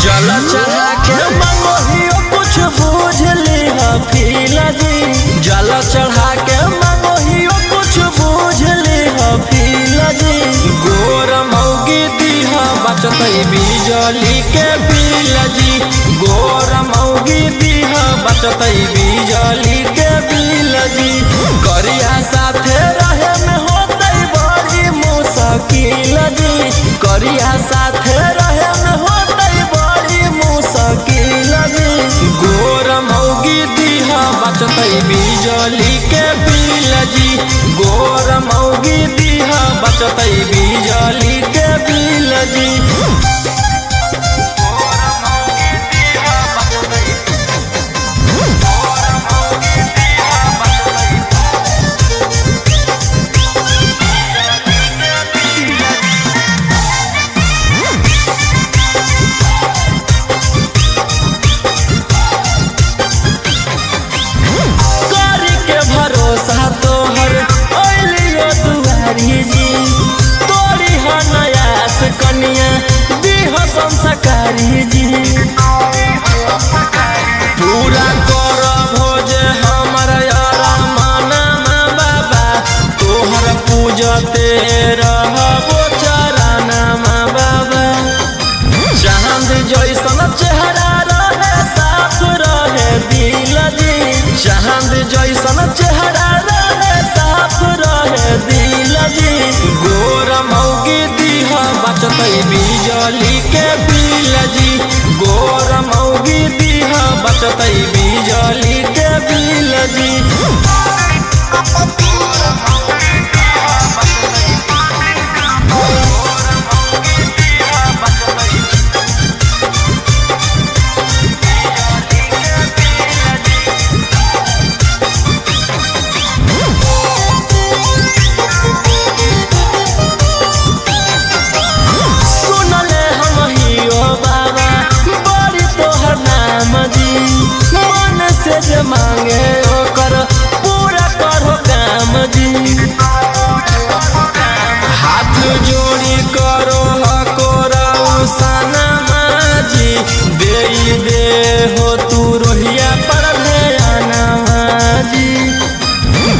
जल चढ़ा के मंगोहियो कुछ बूझ ली फील जी जल चढ़ा के मंगोहियो कुछ बूझ ली फील जी गोर मौगी दीहा बचत बिजली के बिल जी गोर मौगी दीहा बचत बिजली के बिल जी करिया साथे रहे में होते बड़ी मुश्किल जी करिया साथे रहे में होते बड़ी मुश्किल जी गोर मौगी दीहा बचत बिजली के बिल जी गोर मौगी दीहा बचत बिजली के बिल जी करी के भरोसा तोहर ओलियो दुआरी जी तोरी हो नयास कनिया दीह संस्कारी जी पूरा कर भोज हमर यारा माना बाबा तोहर पूजते रहबो चराना बाबा चांद जैसन चेहरा रहे साफ रहे दिल जी चांद जैसन चेहरा रहे साफ रहे दिल जी गोर मौगी दीहा बचत बिजली के बिल जी गोर मौगी दीहा बचत बिजली के बिल जी सुनले हम हियो बाबा बड़ी तोहर नाम जी मन से जे मांगे ओकर पूरा करो काम जी हाथ जोड़ी करो हकोरा सना जी दे हो तू रोहिया पर ध्याना जी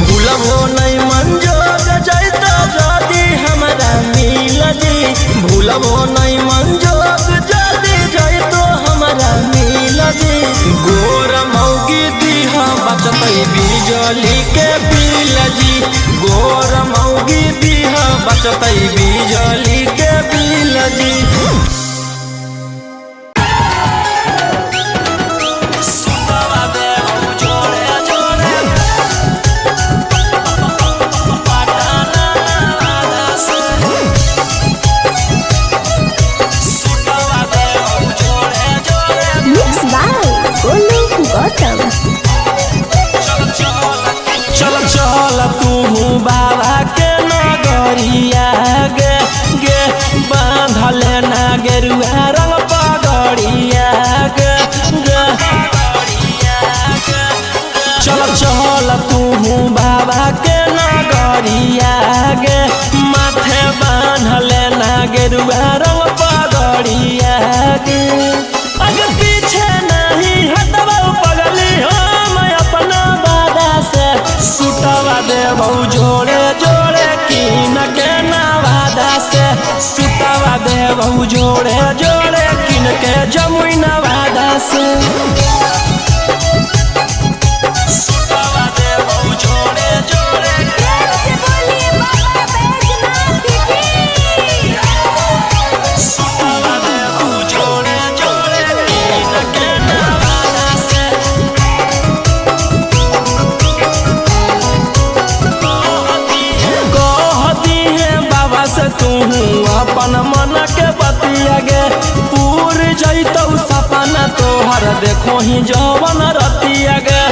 भूलबो नहीं मंजोग जैतो जदी हमरा मिल जी भूलबो नहीं मंजोग जदी जैतो हमरा मिल जी गोर मौगी दीहा बचत बिजली के बिल जी गोर मौगी दीहा बचत बिजली के बिल जी सुतवा दे हम जोड़े जोड़े पटाना से सुतवा दे हम जोड़े जोड़े Mixed by Golu Gautam. चल चल तू बाबा के नगरिया गे गे बांधले ना जमुई नवादा से सुतवा देबो जोड़े जोड़े प्रेम से बोलिए बाबा बैजनाथ की सुतवा देबो जोड़े जोड़े इनके नवादा से कहती है बाबा से तू अपन मन के बतिया गे पूर जैतौ सपना तोहर देखो ही जवन रतिया गे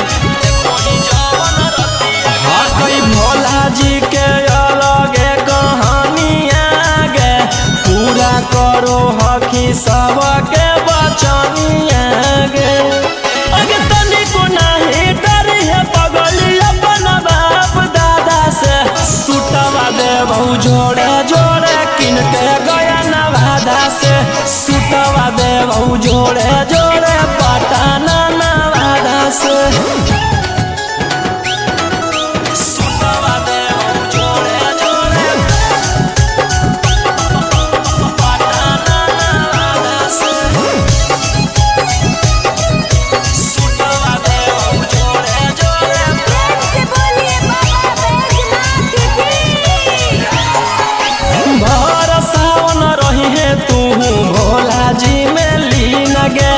हकई भोला जी के अलगे कहानिया गे पूरा करो हकी सबके बचनिया गे अगे तनिको नाही डरी है पगली अपन बाप दादा से सुतवा देबो जोड़े जोड़े किनके गया नवादा से सुतवा देबो जोड़े जोड़े पटना नवादा से सुतवा देबो जोड़े जोड़े पटना नवादा से सुतवा देबो जोड़े जोड़े प्रेम से बोलिए बाबा बैजनाथ की भर सावन रही है तू भोला जी में लीन गे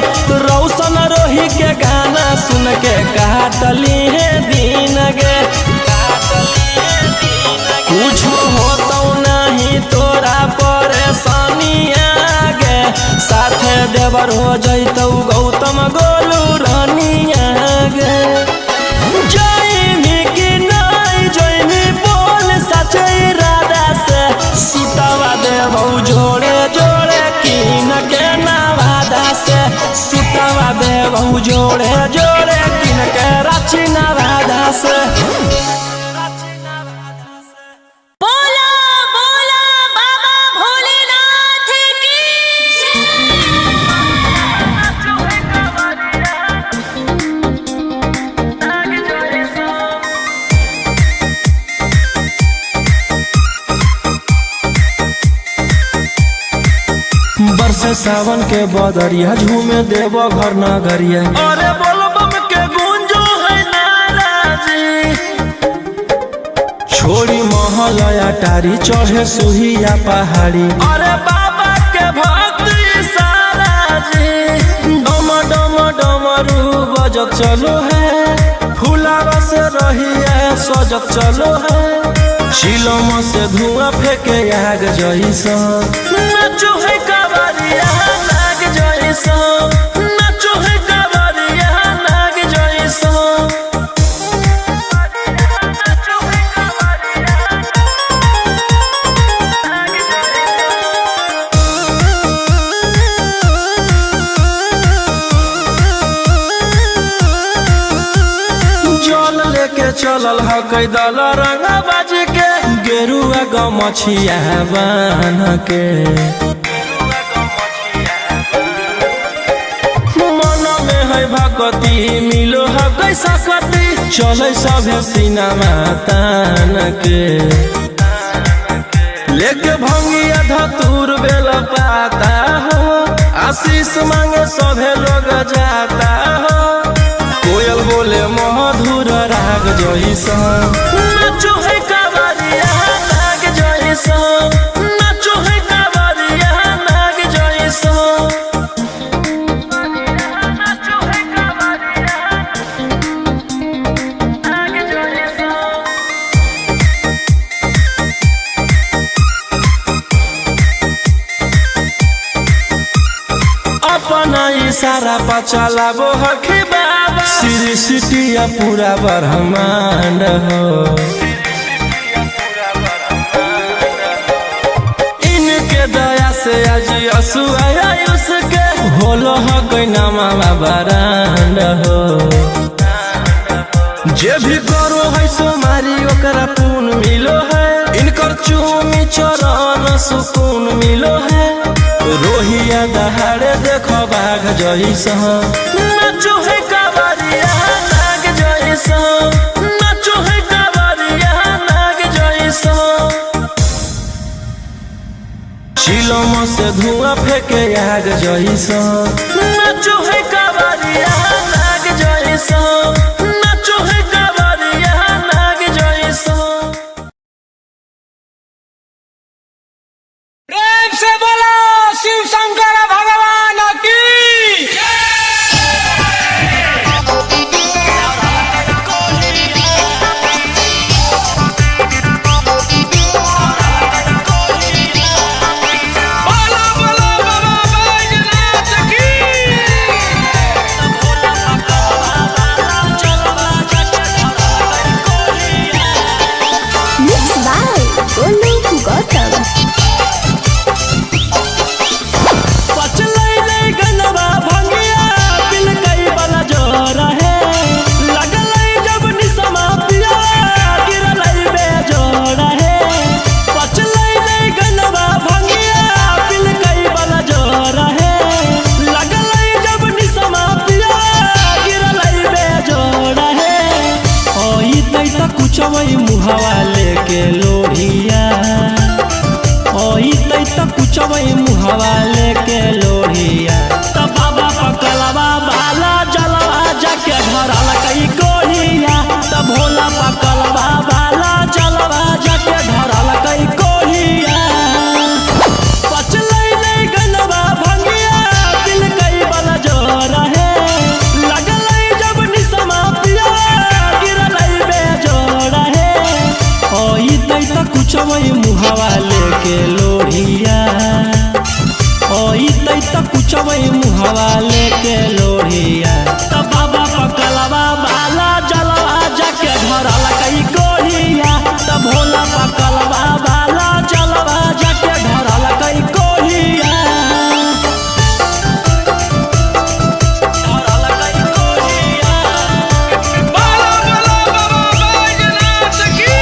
रौशन रोही के गाना सुन के काटली है दिन गे कुछ होतो नहीं तोरा परेशानिया गे साथे देवर हो जैतौ गौतम गोलू रानिया गे जयमी कि नहीं जयमी बोल सचे इरादा से सुतवा देबो जोड़े जोड़े किन के नवादा से सुतवा देबो जोड़े जोड़े किन के रांची नवादा से बोला बोला बाबा भोलेनाथ की बरसे सावन के बदरिया झूमे देवो घर नगरिया अरे बोलो बम के गूंजो है नाराजी छोड़ी महलया टारी चढ़े सुहिया पहाड़ी अरे बाबा के भक्ति सारा जी डम डम डमरू बजत चलो है फुलावा से रही है सजत चलो है चिलम से धुआं फेंके आग जैसा नाचो है कावरिया नाग जैसा नाचो है कावरिया नाग जैसा जल लेके चलल ह कैदल रंगा बाज के गेरुआ गमछिया बान के मन में है भक्ति मिलो है कैसा कति चले सभे सिनेमा तान के लेके भंगिया धतूर बेल पाता हो आशीष मांगे सभे लोग जाता हो कोयल बोले मधुर राग जैसा नाचो है कावरिया नाग जैसा नाचो है कावरिया नाग जैसा अपना इशारा पर चलाबो हखी बाबा श्री सिटिया पूरा ब्रह्मांड हो इनके दया से आज असु आयुष के होलो हो कोई नामा बरांड हो जे भी करो है सोमारी ओकरा पून मिलो है इनकर चूमी चरण सुकून मिलो है रोहिया दहाड़े देखो बाघ जैसा नाचो है कावरिया नाग जैसा नाचो है कावरिया नाग जैसा चिलम से धुआं फेंके आग जइसा नाचो है कावरिया नाग जइसा नाचो है कावरिया नाग जइसा। प्रेम से बोलो शिव शंकर भगवान की बोलो बोलो बाबा बैजनाथ की Mixed by Golu Gautam. पचलै नै गनवा भंगिया पिल कई वाला जोर है लगलै जब निसमा पिया गिरलै बेजोड़ है पचलै नै गनवा भंगिया पिल कई वाला जोर है लगलै जब निसमा पिया गिरलै बेजोड़ है ओई तै त कुछवै मुहावा लेके लोढ़िया ओई तै त कुछवै मुहावा लेके लोढ़िया त बाबा पकलवा बाला जलवा जाके धरल कई कोढ़िया त भोला पकलवा बाला जलवा जाके धरल कई कोढ़िया पचलै नै गनवा भंगिया दिल कई वाला जोर है लगलै जब निसमा पिया गिरलै बेजोड़ है ओई तै त कुछवै मुहावा लेके लोढ़िया ओई तै त कुछवै मुहावा लेके लोढ़िया त बाबा पकलवा बाला जलवा जाके धरल कई कोढ़िया त भोला पकलवा बाला जलवा जाके धरल कई कोढ़िया धरल कई कोढ़िया बोलो बोलो बाबा बैजनाथ की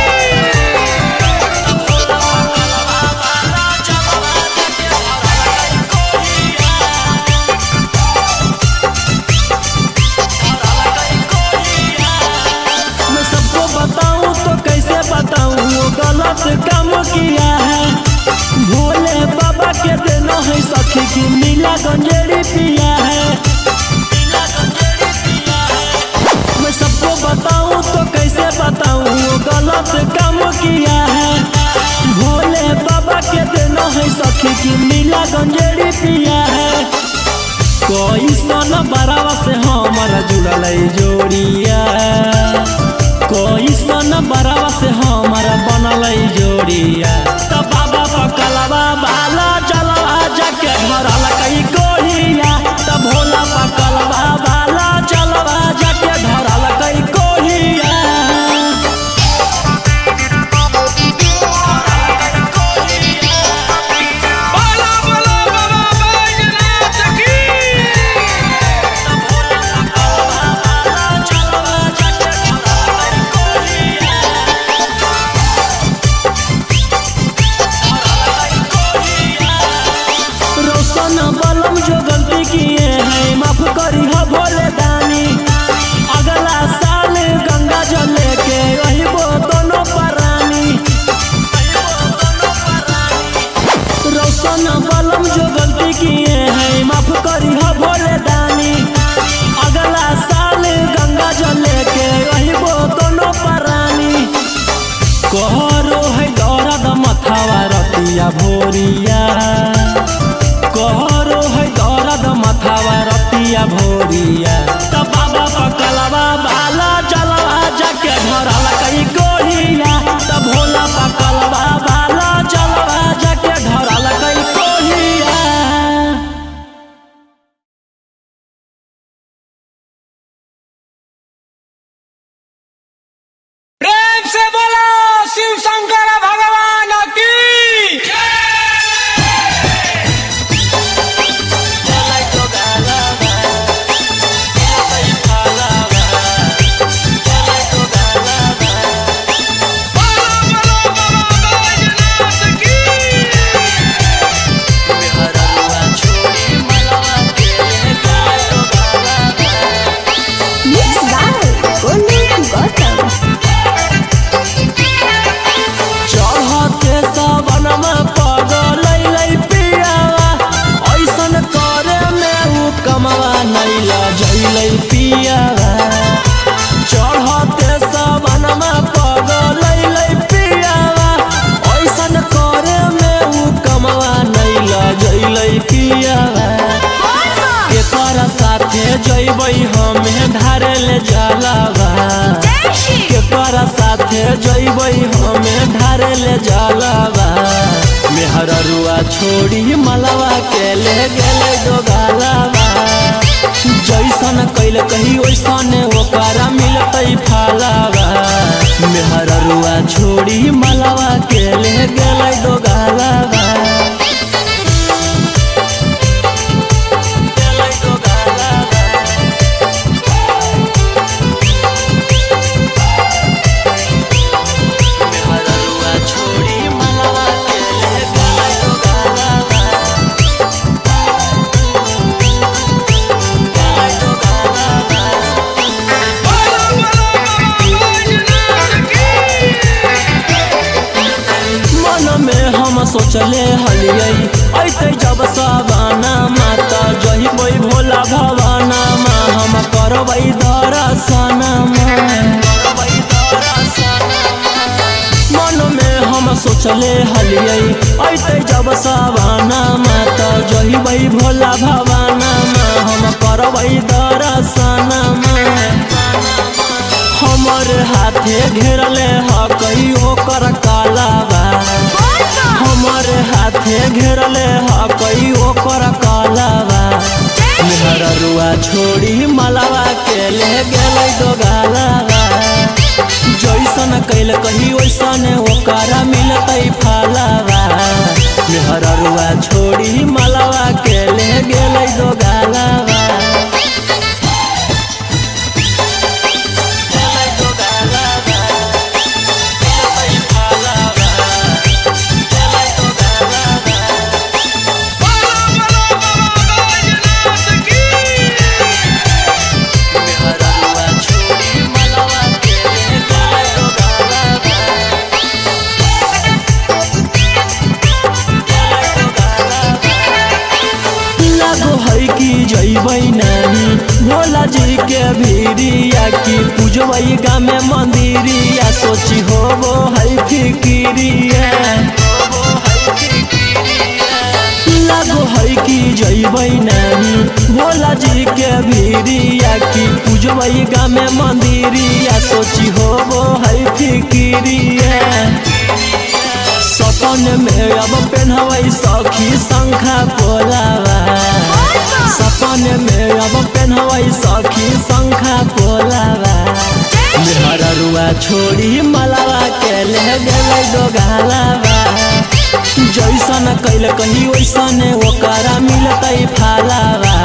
मैं सबको बताऊं तो कैसे बताऊं वो गलत काम किया है भोले बाबा के देना है सखी की नीला गंजेड़ी पिया है मैं सबको बताऊं तो कैसे बताऊं वो गलत काम किया है भोले बाबा के देना है सखी की नीला गंजेड़ी पिया है कोई सन बरावा से हमारा जुड़ल जोड़िया कोई सन बरावा से हमारा बनल जोड़िया त बाबा पकलवा बाला जलवा जाके धरल कई कोढ़िया त भोला पकलवा बाला जलवा जाके धरल कई कोढ़िया बोलो बोलो बाबा बैजनाथ की रोशन बलम जो गलती किए हैं माफ करी हो भोले दानी अगला साल गंगा जल लेके रहिबो दोनों परानी रोशन बलम जो गलती किए हैं माफ करी हो भोले दानी अगला साल गंगा जल लेके रहिबो दोनों परानी कहरो है दौरद मथावा रतिया भोरिया कहरो है दौरद मथावा रतिया भोरिया त बाबा पकलवा बाला जलवा जाके धरल कई कोढ़िया त भोला पकलवा बाला जलवा जाके धरल कई कोढ़िया। प्रेम से बोलो शिव शंकर भगवान की बोलो बोलो बाबा हाथे जइबै हमें ढारे ले जलवा मेहररुआ छोड़ी मलवा के ले गेले दोगालवा जैसन कैल कही वैसन ओकरा मिलतै फालवा मेहररुआ छोड़ी मलवा के ले गेले दोगालवा सोचले हलियै ऐते जब सवाना माता जहिबै भोला भवाना हम करबै दर्शन मन में हम सोचले हलियै ऐते जब सवाना माता जहिबै भोला भवाना हम करबै दर्शन हमर हाथे घेरले हकई ओकर कालावा हमर हाथे घेरले हकई ओकर कालावा मेहररुआ छोड़ी मलवा के ले गेलै दोगालवा जैसन कैल कही वैसन ओकरा मिलतै फालवा मेहररुआ छोड़ी मलवा के ले गेलै दोगालवा जइबै नहीं भोला जी के भीरिया की पूजबै गाँव में मंदिरिया सोची होबो है फिकिरिया लागो है कि जइबै नहीं भोला जी के भीरिया की पूजबै गाँव में मंदिरिया सोची होबो है फिकिरिया सपन में अब पेन्हबै सखी शंखा पोलावा सपन में अब पेन्हबै सखी शंखा पोलावा मेहररुआ छोड़ी मलवा के ले गेलै दोगालवा जैसन कैल कही वैसन ओकरा मिलतै फालवा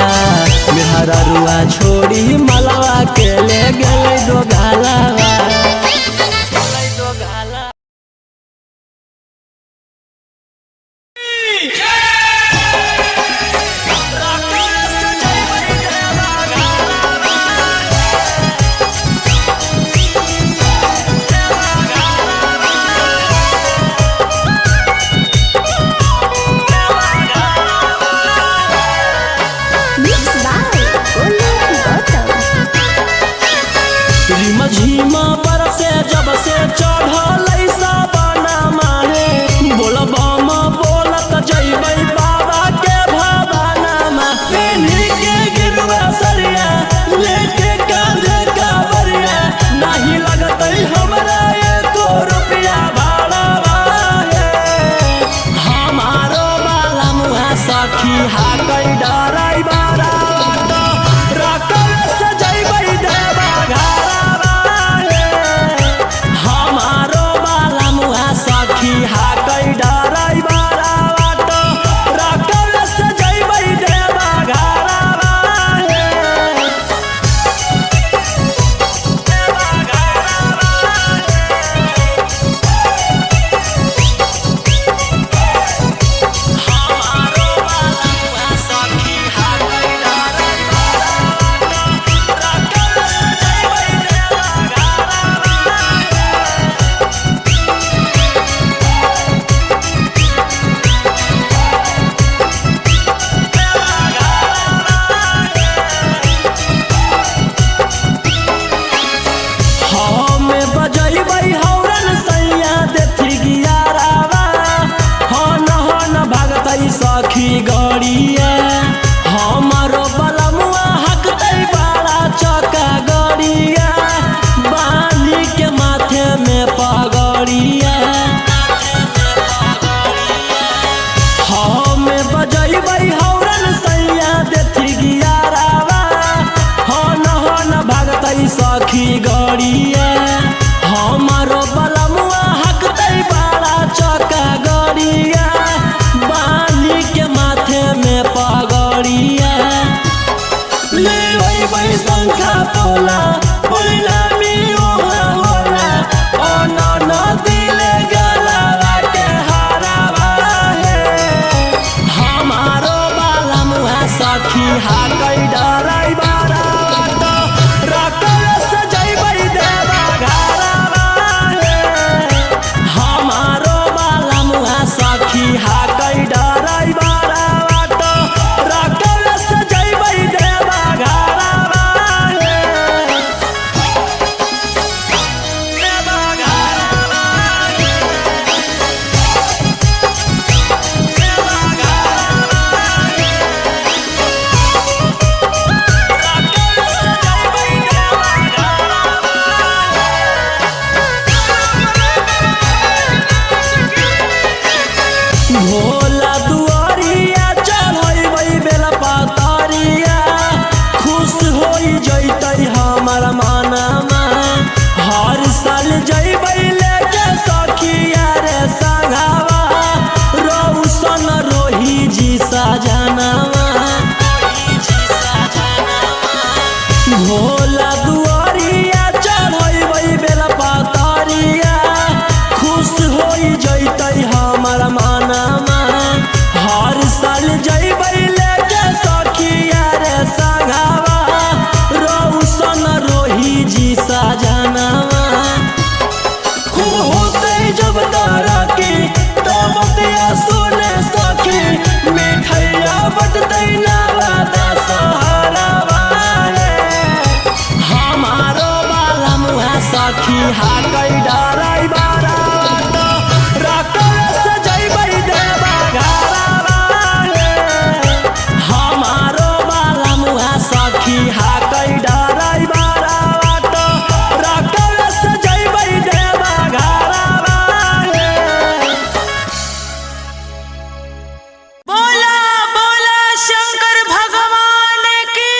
मेहररुआ छोड़ी मलवा के ले गेलै दोगालवा झीमा बरसे जब से चढ़ल सावना माहे बोलबम बोलत जइबै बाबा के भवाना पेन्ही के गिरवा सरिया लेके कांधे कावरिया नहीं लगतै हमरा एको रुपया भाड़ा हमारो बाला मुहा सखी हाकै डराइबा रकम से जइबै देवा घरा हमारो बाला मुहा सखी गड़िया हमारो बलमुआ हकते बड़ा चौका गड़िया बाली के माथे में पगड़िया ले वही शंखा पोला बोला मी ओहा होला ओ न दिले गला के हारावा है हमारो बलमुआ सखी हाकै डराई बारा सखी हाकै डराई बारा बाटो राखल सजैबै देवा घरवा देवा घरवा देवा घरवा राखल सजैबै देवा भोला दुआरिया चढ़ैबै बेला पातरिया खुश होई जैतै हमर मनमा हर साल जैबै लेके सखिया रे संगवा रौशन रोही जी सजनवा भोला दुआरिया चढ़ैबै बेला पातरिया खुश होई जैतै हमर मनमा हर साल जैबै लेके सखिया रे संगवा रौशन रोही जी सजनवा खूब होतै जब तरक्की तब बतिया सुने सखी मिठैया बटतै नवादा सहरवा हमारो बलमुआ सखी हाकै डराई बारा राखल सजैबै देवा घरवा हमारो बलमुआ सखी हाकै डराई बारा राखल सजैबै देवा घरवा बोला बोला शंकर भगवान की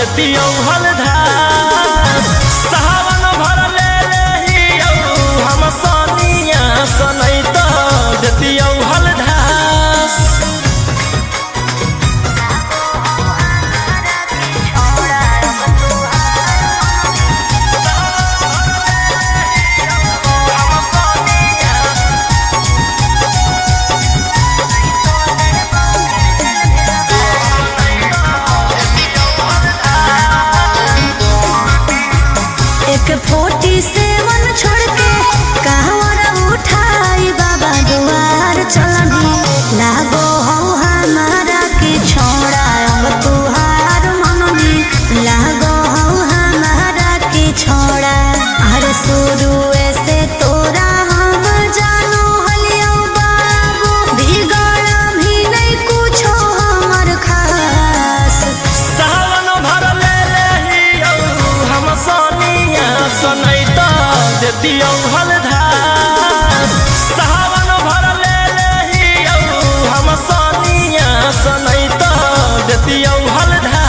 देती हलधार सावन भर ले लेही हम सनिया सनई तो देती हलधार एक 47 छोड़ के कहवरा उठाई बाबा दुआर चलनी लागो हो हमारा के छोड़ा अब तुहार मननी लागो हो हमारा के छोड़ा अरे शुरू से तोरा हम जानो हलियो बाबू बिगड़ भी नहीं कुछ हमर खास सावन भर ले लेही हम सनिया सनई तो देती हलधार सावन भर ले लेही हम सनिया सनई तो देती हलधार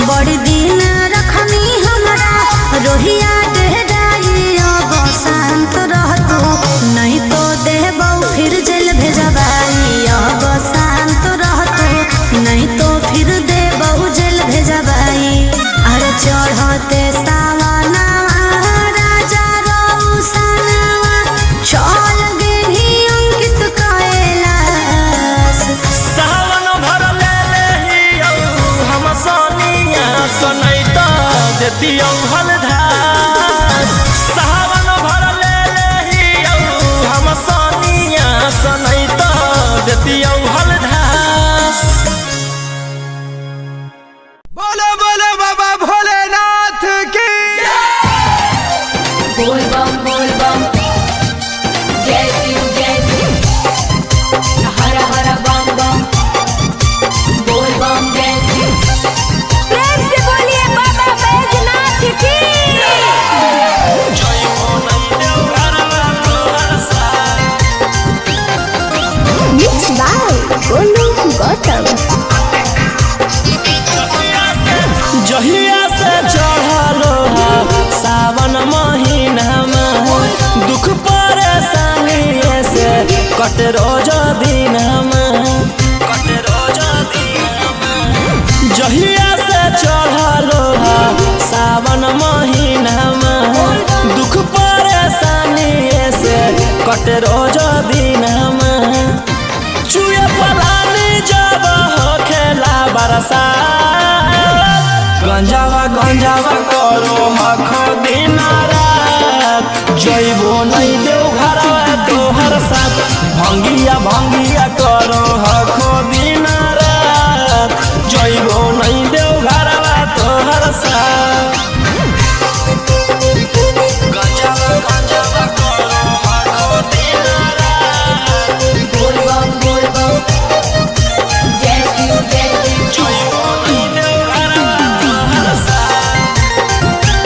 बड़ी दिन रखनी हमरा रोहिया डेराई अब शांत रहतू नहीं तो देबौ फिर जेल भेजबाई अब शांत रहतू नहीं तो फिर देबौ जेल भेजबाई अरे चढ़ते सावना राजा रौसनवा चल गेली अंकित कैलाश सावन भर ले लेही हम सनिया सनई तो देती हलधार सावन भर ले लेही हम सनिया सनई तो देती हलधार बोलो बोलो बाबा भोलेनाथ की बोल बम जय शिव हर हर बम बम बोल बम जय शिव प्रेम से बोलिए बाबा बैजनाथ की Mixed by Golu Gautam. जहिया से चढ़लो सावन महीना में दुख परेशानी से कट रोज दिन जहिया से चढ़लो सावन महीना में दुख परेशानी से कट रोज दिन चुए पलानी जब हो खेला बरसा गंजावा करो हखो दिन रात जइबो नहीं देव घरवा तोहर साथ भंगिया करो हखो दिन रात जइबो नहीं देव घरवा तोहर साथ गंजावा करो हखो दिन रात बोल बम जय शिव जइबो नहीं देव घरवा तोहर साथ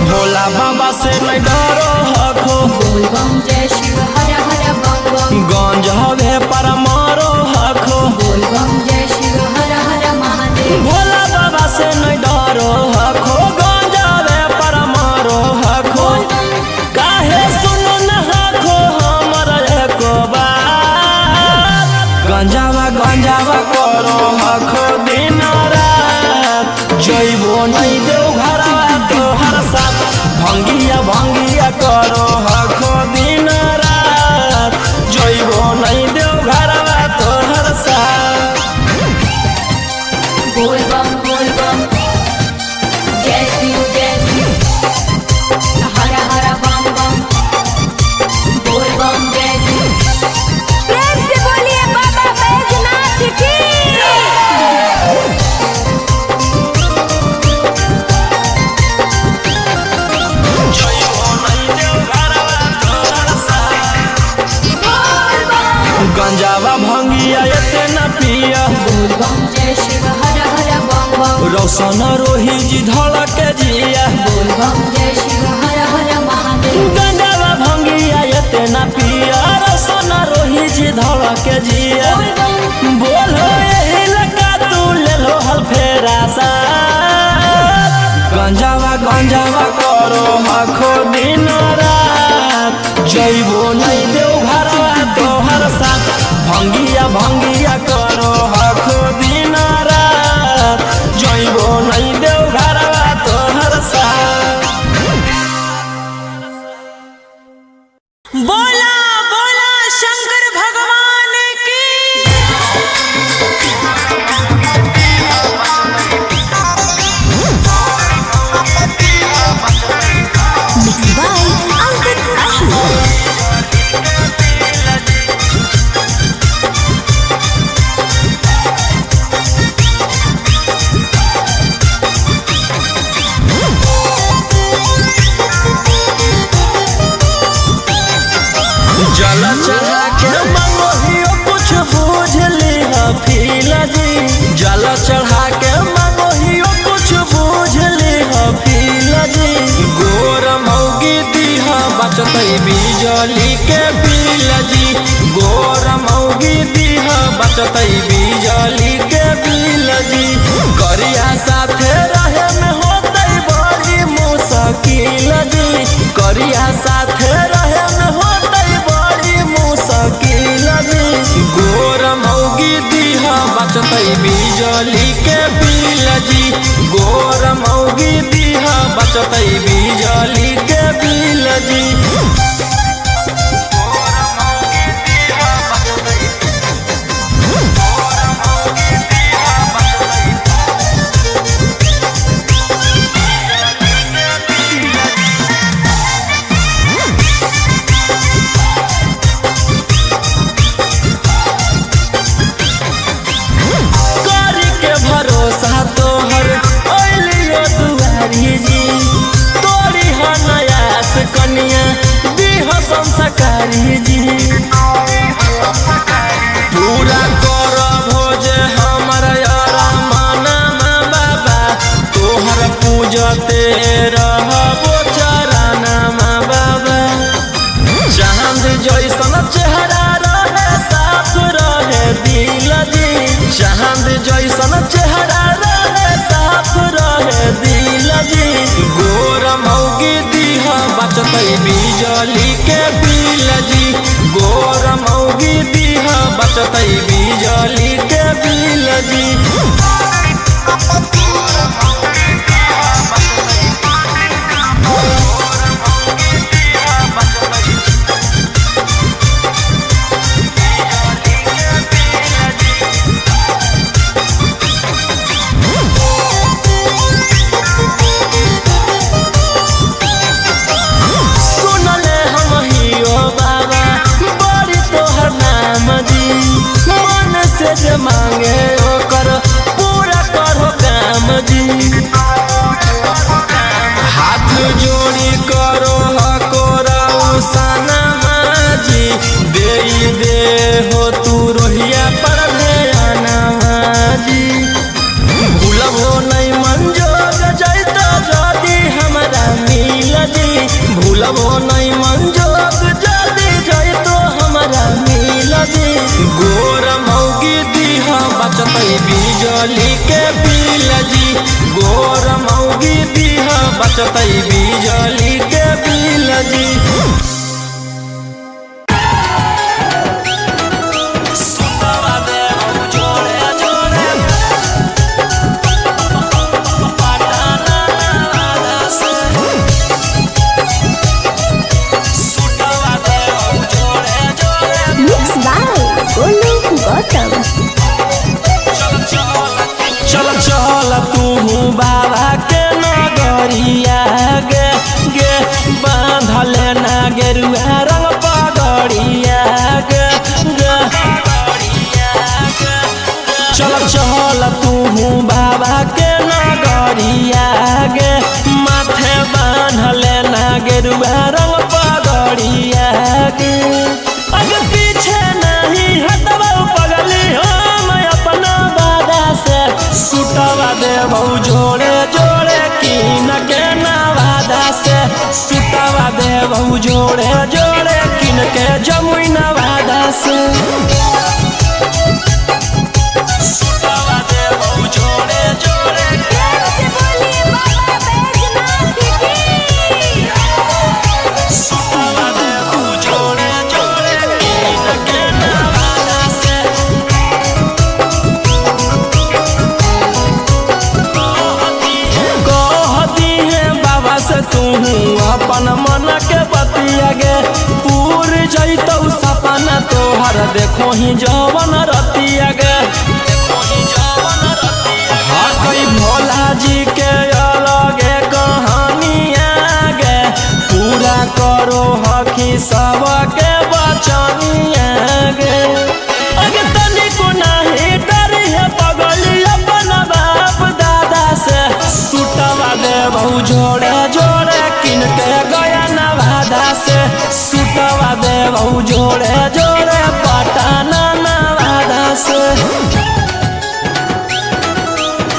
भोला बाबा से नहीं डरो हखो बोल बम जय शिव हर हर बम गंज हवे पर मारो हखो बोल बम जय शिव हर हर महादेव भोला बाबा से नहीं डरो हखो गंज हवे पर मारो हखो काहे सुनो न हखो हमर एको बात गंजावा करो हखो दिन रात जइबो नहीं देव घरवा तोहर साथ भंगिया करो हखो दिन रात जइबो नहीं देव घरवा तोहर साथ बोल बम जय शिव हर हर बम बोल बम जय शिव प्रेम से बोलिए बाबा बैजनाथ की रोशन रोही जी धड़क जिया बोल बम जय शिव हर हर महादेव गंजावा भंगिया इतना पिया रोशन रोही जी धड़क जिया बोल बम बोलो यही लगा तू ले लो हल फेरा सा गंजावा गंजावा करो आखो दिन रात जइबो नहीं देव घरवा तोहर साथ भंगिया भंगिया करो आखो दिन रात जइबो नहीं देव घरवा तोहर साथ। बोला बोला शंकर भगवान की Mixed by Ankit Ahmed. जल चढ़ा के मंगोहियो कुछ बूझ ली फील जी जल चढ़ा के मंगोहियो कुछ बूझ ली फील जी गोर मौगी दीहा बचतई बिजली के बिल जी गोर मौगी दीहा बचतई बिजली के बिल जी करिया साथे रहे में होतई बड़ी मुश्किल जी करिया साथे रहे में होतई बड़ी मुश्किल जी गोर मौगी दीहा बचतई बिजली के बिल जी गोर मौगी दीहा बचतई बिजली के बिल जी करी के भरोसा तोहर ओलियो दुआरी जी तोरी हनयास कनिया दीह संस्कारी जी पूरा कर भोज हमर यारा माना बाबा तोहर पूजते रहबो चराना बाबा चांद जैसन चेहरा रहे साफ रहे दिल जी चांद जैसन चेहरा रहे साफ रहे दिल जी गोर मौगी दीहा बचतई बिजली के बिल जी गोर मौगी दीहा बचतई बिजली के बिल जी सुनले हम हियो बाबा बड़ी तोहर नाम जी मन से जे मांगे ओकर पूरा करो काम जी हाथ जोड़ी करो हकोरा सनमा जी दे हो तू रोहिया पर ध्याना जी भूलबो नहीं मंजोग जैता जदी हमरा मिल जी भूलबो नहीं मंजोग जदी जैतो हमरा मिल जी गोर मौगी दीहा बचतई बिजली के बिल जी गोर मौगी दीहा बचतई बिजली के बिल जी सुतवा दे हम जोड़े जोड़े पटाना वादा से सुतवा दे हम जोड़े जोड़े Mixed by Golu Gautam. चल चल तू बाबा के नगरिया गे गे बांधले ना गेरुआ रंग पगड़िया गे गे चल चल तू बाबा के नगरिया गे माथे बांधले ना गेरुआ रंग पगड़िया गे आगे पीछे नहीं हटवा पगली हम अपना बादा से सुटवा दे देबौ जोड़े जोड़े कीन के नवादा से सुतवा देबौ जोड़े जोड़े कीन के जमुई नवादा से सुतवा देबौ जोड़े जोड़े प्रेम से बोलिए बाबा बैजनाथ की सुतवा देबौ जोड़े जोड़े कीन के नवादा से कहती है बाबा से तू अपन मन के बतिया गे पूर जैतौ सपना तोहर देखो ही जवन रतिया गे हाँ कई भोला जी के अलगे कहानिया गे पूरा करो हकी सबके बचनिया गे अगे तनिको नाही डरी है पगली अपन बाप दादा से सुतवा देबौ जोड़े जोड़े किन के गया नवादा से सुतवा देबौ जोड़े जोड़े पटना नवादा से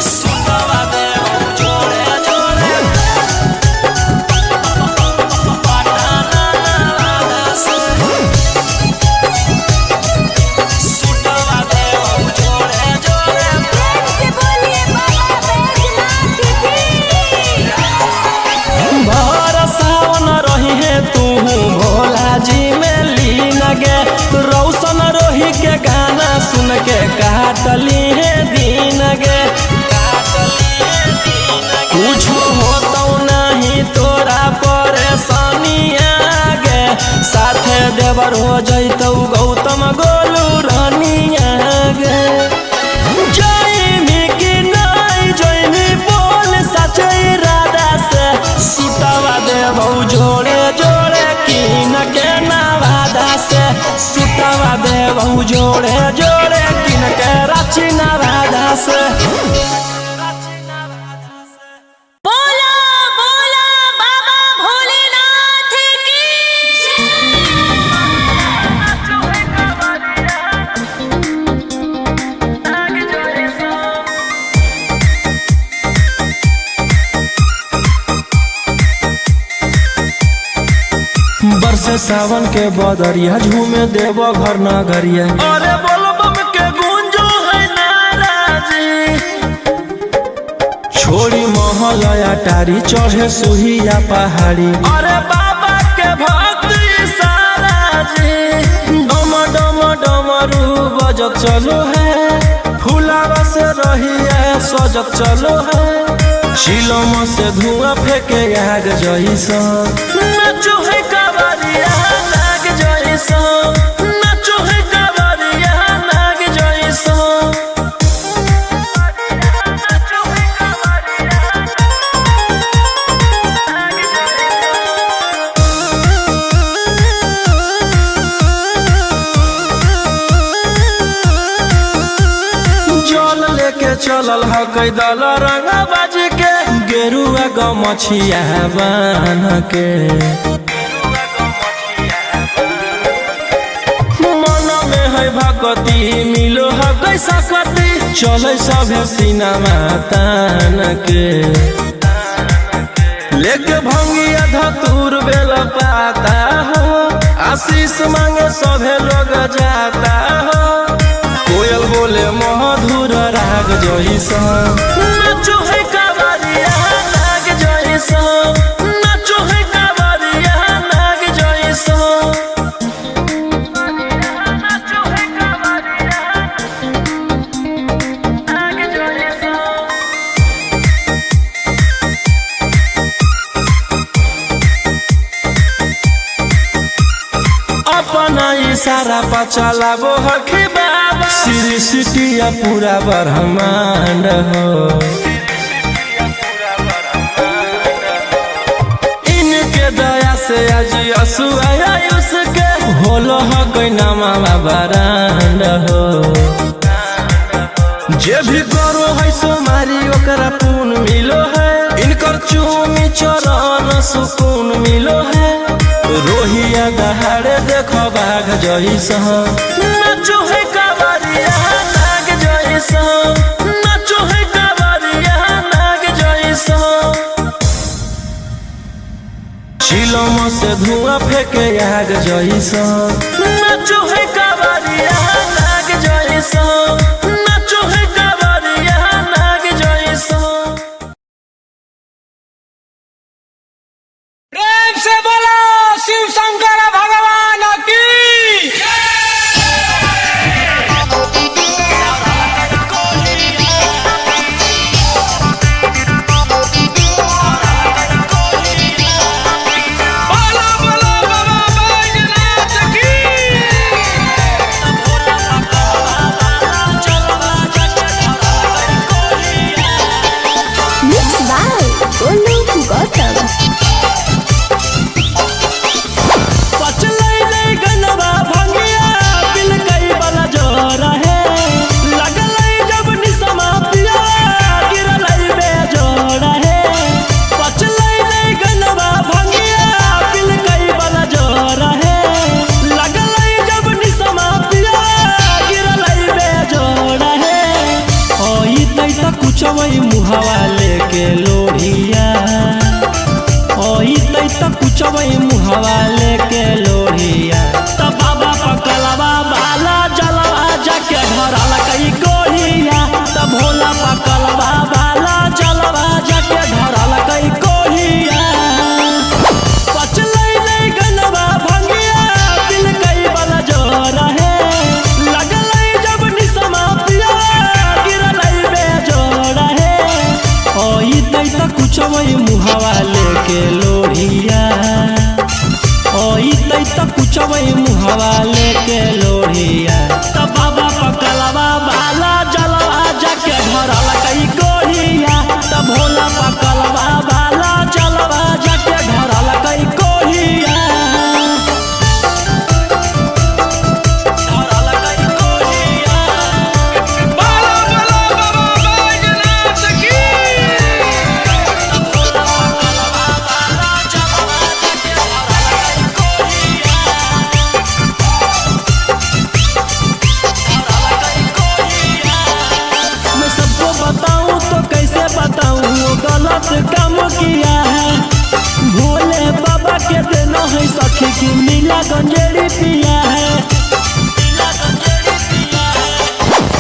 सुतवा देबौ जोड़े जोड़े पटना नवादा से सुतवा देबौ जोड़े जोड़े प्रेम से बोलिए बाबा बैजनाथ की भर सावन रही है तू भोला जी में लीन गे रौशन रोही के गाना सुन के काटली है दीन गे कुछ होतौ नहीं तोरा परेशानिया गे साथे देवर हो जैतौ गौतम गोलू रानिया गे जयमी की नहीं जयमी बोल सचे इरादा से सुतवा देबौ जोड़े जोड़े कीन के नवादा से सुतवा देबौ जोड़े जोड़े कीन के रांची नवादा से बोला बोला बाबा भोलेनाथ की बरसे सावन के बदरिया झूमे देवो घर नगरिया अरे बोलो बम के गूंजो है नाराजी छोड़ी महलया टारी चढ़े सुहिया पहाड़ी अरे बाबा के भक्ति सारा जी डम डम डमरू बजत चलो है फुलावा से रही है सजत चलो है शिलम से धुआं फेंके आग जैसा नाचो है कावरिया नाग जैसा नाचो है कावरिया नाग जैसा जल लेके चलल ह कैदल रंग बाज के गेरुआ गमछिया बान के मन में है भगती मिलो है कैसा कती चले सभे सिनेमा तान के लेके भंगिया धतूर बेल पाता हो आशीष मांगे सभे लोग जाता हो कोयल बोले मधुर राग जैसा नाचो है कावरिया नाग जैसा नाचो है कावरिया नाग जैसा अपना इशारा पर चलाबो हखी बाबा श्री सिटिया पूरा ब्रह्मांड हो इनके दया से आज असुआ उसके होलो हो कोई नामा बरांड हो जे भी करो है सोमारी ओकरा पुण्य मिलो है इनकर चूमी चरण सुकून मिलो है रोहिया दहाड़े देखो बाघ जैसा नाचो है कावरिया नाग जैसा नाचो है कावरिया चिलम से धुआं फेंके आग जैसा नाचो है कावरिया नाग जैसा नाचो है कावरिया नाग जैसा। प्रेम से बोलो शिव शंकर भगवान की बोलो बोलो बाबा बैजनाथ की Mixed by Golu Gautam. पचलै नहीं गनवा भंगिया बिल कई वाला जोर है लगलै जब निसमा पिया गिरलै बेजोड़ है पचलै नहीं गनवा भंगिया बिल कई वाला जोर है लगलै जब निसमा पिया गिरलै बेजोड़ है ओई तै त कुछवई मुहावा लेके लोढ़िया ओई तै त कुछवई मुहावा लेके लोढ़िया त बाबा पकलवा बाला जलवा जाके धरल कई कोढ़िया त भोला पकलवा बाला जलवा जाके धरल कई कोढ़िया पचलै नहीं गनवा भंगिया बिल कई वाला जोर है लगलै जब निसमा पिया गिरलै बेजोड़ है ओई तै त कुछवई मुहावा लेके लोढ़िया ओई तै त कुछवई मुहावा लेके लोढ़िया त बाबा पकलवा बाला जलवा जाके धरल कई कोढ़िया त भोला पकलवा बाला जलवा जाके धरल कई कोढ़िया धरल कई कोढ़िया बोलो बोलो बाबा बैजनाथ की मैं सबको बताऊं तो कैसे बताऊं वो गलत काम किया है भोले बाबा के देना है सखी की नीला गंजेड़ी पिया है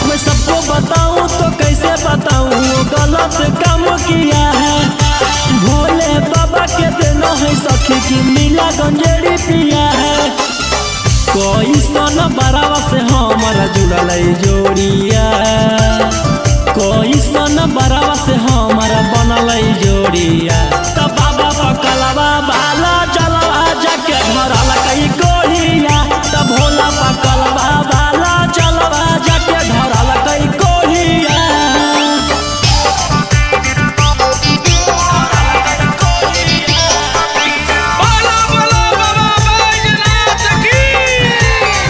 मैं सबको बताऊं तो कैसे बताऊं वो गलत काम किया है भोले बाबा के देना है सखी की नीला गंजेड़ी पिया है कोई सन बरावा से हमारा जुड़ल जोड़िया कोई सन बरावा से हमारा बनल जोड़िया त बाबा पकलवा बाला जलवा जाके धरल कई कोढ़िया त भोला पकलवा बाला जलवा जाके धरल कई कोढ़िया बोलो बोलो बाबा बैजनाथ की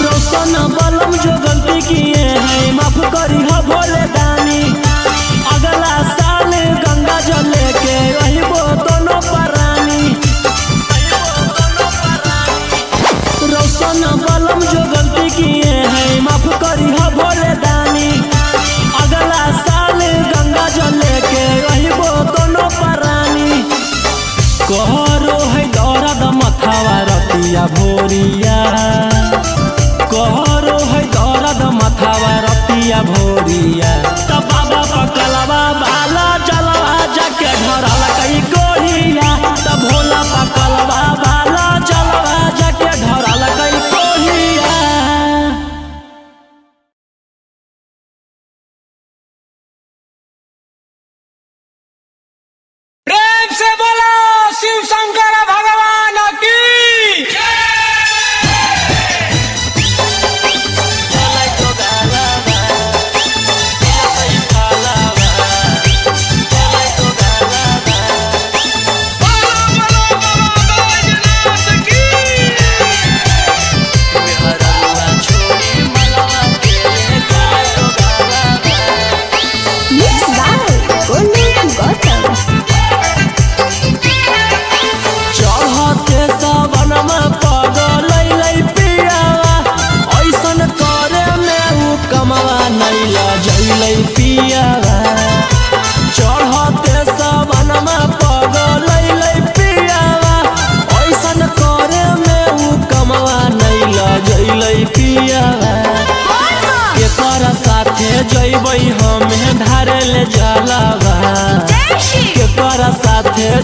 रोशन बलम जो गलती किए हैं माफ करी हो भोले दानी अगला साल गंगा जल लेके रहिबो दोनों परानी रोशन बलम जो गलती किए हैं माफ करी हो भोले दानी अगला साल गंगा जल लेके रहिबो दोनों परानी कहरो है दौरद मथावा रतिया भोरिया कहरो है दौरद मथावा रतिया भोरिया त बाबा पकलवा बाला जलवा जाके धरल कई कोढ़िया त भोला पकलवा बाला जलवा जाके धरल कई कोढ़िया। प्रेम से बोलो शिव शंकर भगवान की Bye.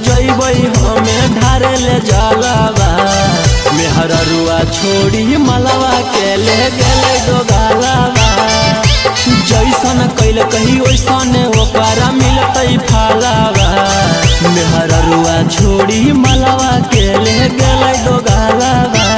जइबै हमें ढारे ले जलवा मेहररुआ छोड़ी मलवा के ले गेले दोगालवा जैसन कैल कही वैसन ओकरा मिलतै फालवा मेहररुआ छोड़ी मलवा के ले गेले दोगालवा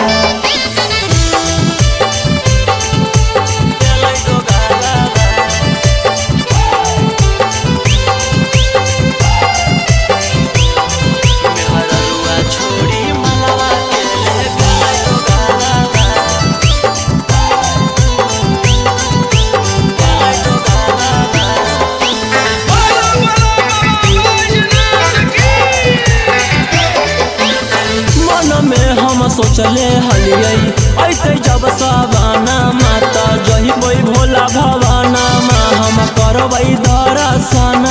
सोचले हलियै ऐते जब सवाना माता जहिबै भोला भवाना हम करबै दर्शन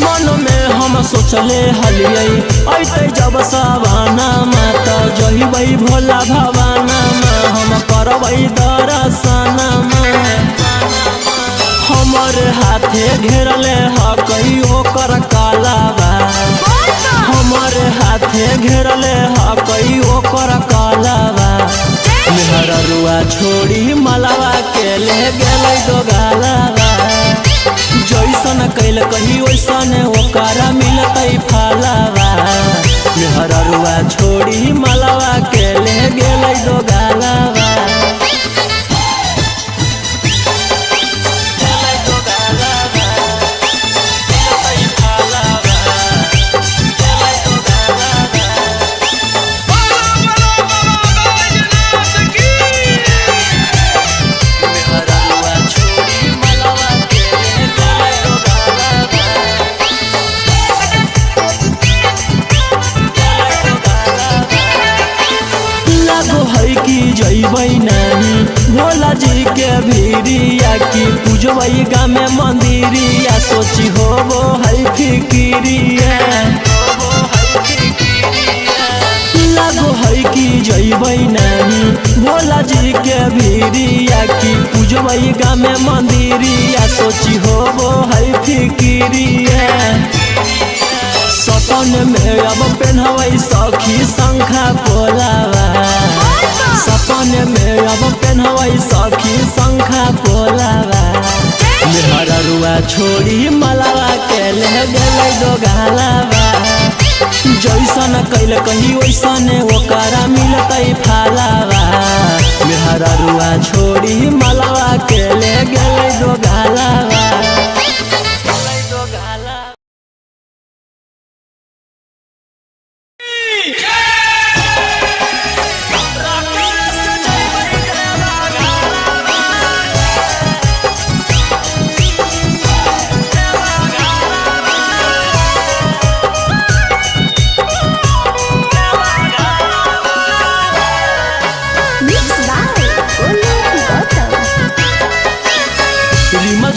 मन में हम सोचले हलियै ऐते जब सवाना माता जहिबै भोला भवाना हम करबै दर्शन हमर हाथे घेरले हकई ओकर कालावा हमारे हाथे घेरले हकई ओकर कालावा मेहररुआ छोड़ी मलवा के ले गेलै दोगालवा जैसन कैल कही वैसन ओकरा मिलतै फालवा मेहररुआ छोड़ी मलवा के ले गेलै दोगालवा जइबै नहीं भोला जी के भीरिया की पूजबै गाँव में मंदिरिया सोची होबो है फिकिरिया लागो है कि जइबै नहीं भोला जी के भीरिया की पूजबै गाँव में मंदिरिया सोची होबो है फिकिरिया सपन में अब पेन्हबै सखी शंखा पोलावा सपन में अब पेन्हबै सखी शंखा पोलावा मेहररुआ छोड़ी मलवा के ले गेलै दोगालवा जैसन कैल कही वैसन ओकरा मिलतै फालवा मेहररुआ छोड़ी मलवा के ले गेलै दोगालवा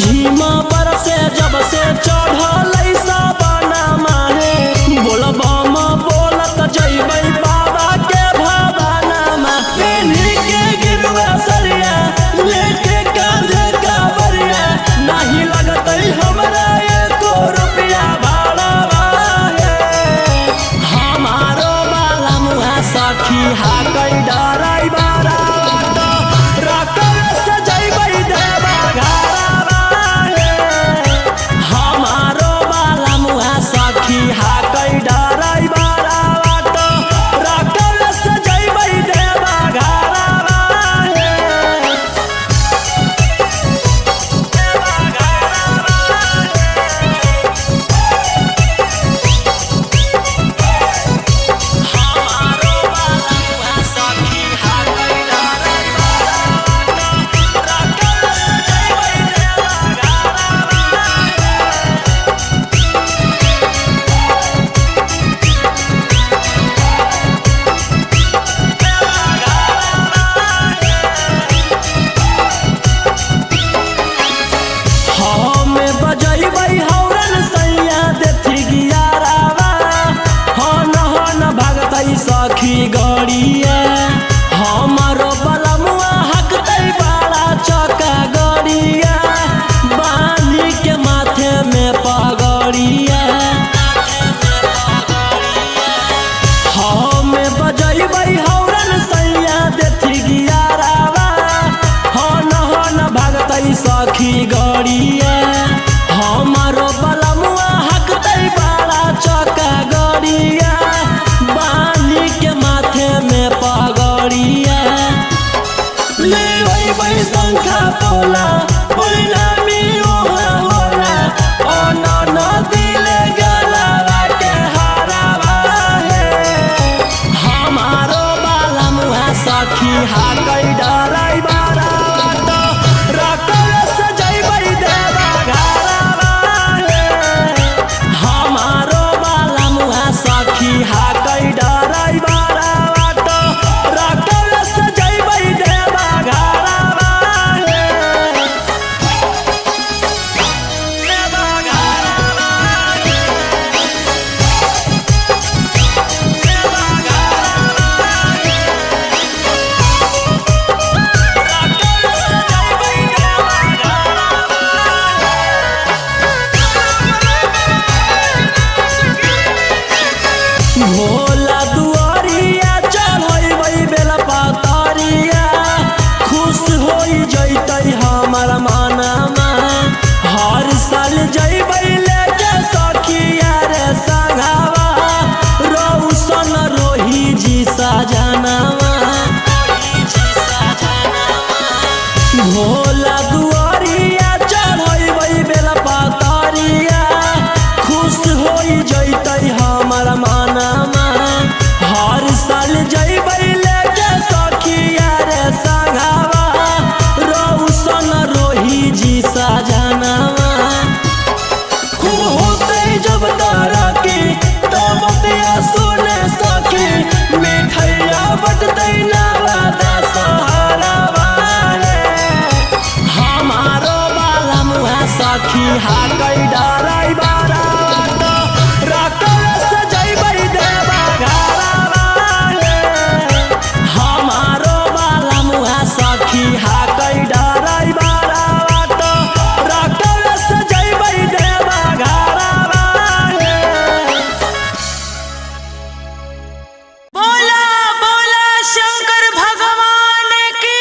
झिमा जैतै हमार मानमा हर साल जैबै लेके सखिया रे संघावा रौशन रोही जी सजनावा खूब होते जब तरक्की तब दिया सुने सखी मिठैया बटतै नवादा सहारावा हमारो बाला मुआ सखी हाकै डराई बारा राकेश जैबै देवा घरावा हमारो बाला मुआ सखी हाकै डराई बारा राकेश जैबै देवा घरावा बोला बोला शंकर भगवान की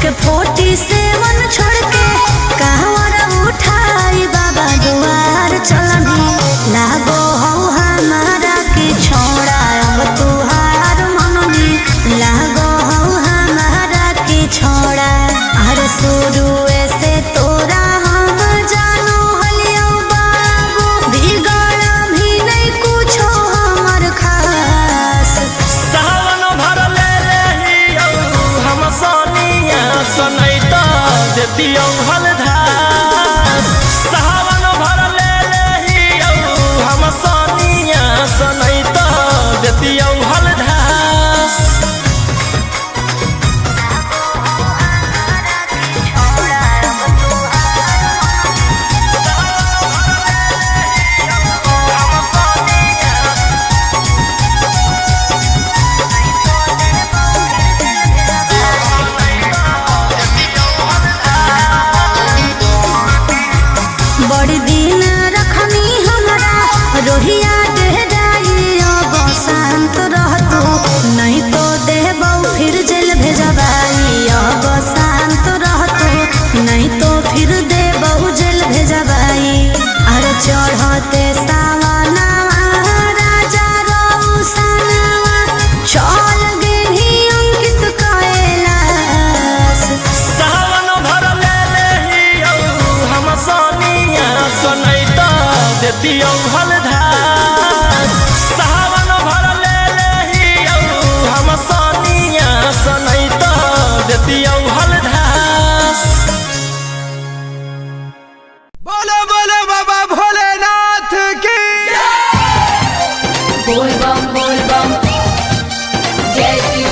के 47 छोड़ के कहवर उठाई बाबा दुआर चलनी लागो हो हमारा के छोड़ा अब तुहार मननी लागो हो हमारा के छोड़ा हर शुरू से तोरा हम जानो हलियो बाबू बिगड़ भी नहीं कुछो हमर खास सावन भर ले रहियो हम सोनिया सनैता देतियो हलधास सावन भर ले रहियो हम सोनिया सनैता देतियो हलधास बड़ी दिन रखनी हमारा रोहिया डेराई अब शांत रहतू नहीं तो देबौ फिर जेल भेजबाई अब शांत रहतू नहीं तो फिर देबौ जेल भेजबाई अरे चढ़ते सावनवा राजा रौसनवा चल गेली अंकित कैलाश सावन भर ले रहियो हम सोनिया सनैता देतियो हलधास सावन भर ले रहियो हम सोनिया सनैता देतियो हलधास बोलो बोलो बाबा भोलेनाथ की बोल बम जय शिव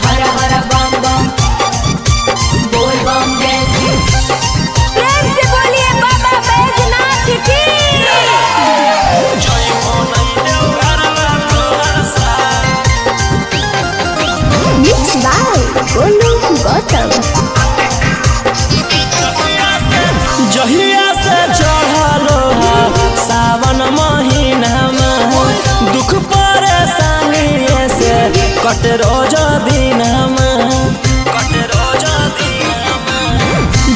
हर हर बम बम बोल बम जय शिव प्रेम से बोलिए बाबा बैजनाथ की जय हो नहीं देव घरवा तोहर साथ Mixed by Golu Gautam. जहिया से चढ़लो सावन महीना में दुख परेशानी से कट रोज दिन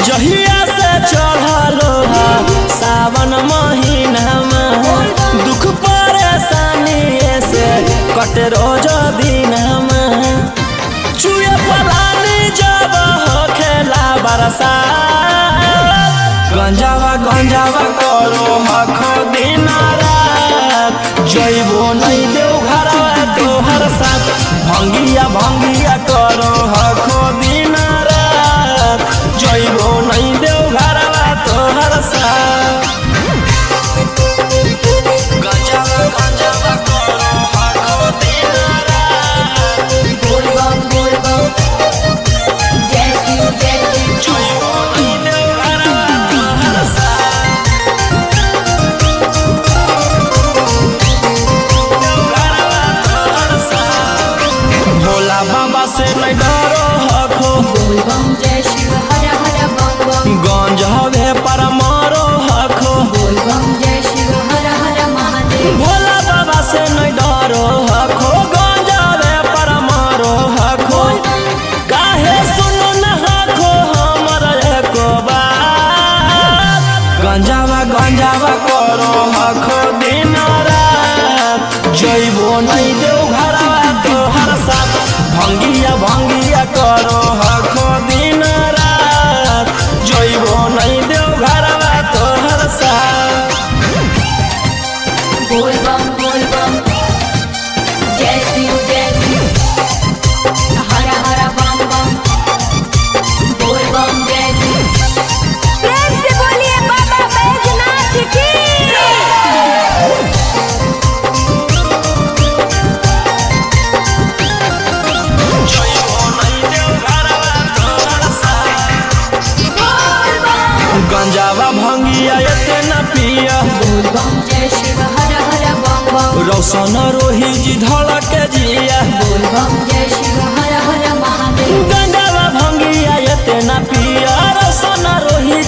जहिया से चढ़लो सावन महीना में दुख परेशानी से कट रोज दिन चुए पलानी जब हो खेला बरसात गंजावा करो हखो दिन रात जइबो नहीं देव घरवा तोहर साथ भंगिया करो हखो दिन रात जइबो नहीं देव घरवा तोहर साथ गंजावा करो हखो दिन रात बोल बम जय शिव जइबो नहीं देव घरवा तोहर साथ भोला बाबा से नहीं डरो हखो बोल बम जय शिव हर हर बम बम गंज हवे पर मारो हखो बोल बम जय शिव हर हर महादेव भोला बाबा से नहीं डरो हखो गंज हवे पर मारो हखो काहे सुनो न हखो हमर एको बात गंजावा करो हखो दिन रात जइबो नहीं देव घरवा तोहर साथ भंगिया करो हखो दिन रात जइबो नहीं देव घरवा तोहर साथ बोल बम जय शिव हर हर बम बम बोल बम जय शिव प्रेम से बोलिए बाबा बैजनाथ की जइबो नहीं देव घरवा तोहर साथ गंजावा भंगिया एते न पिया बोल बम जय शिव हर हर बम बम रौशन रोही जी धड़क जिया बोल बम जय शिव हर हर महादेव गंजावा भंगिया एते न पिया रौशन रोही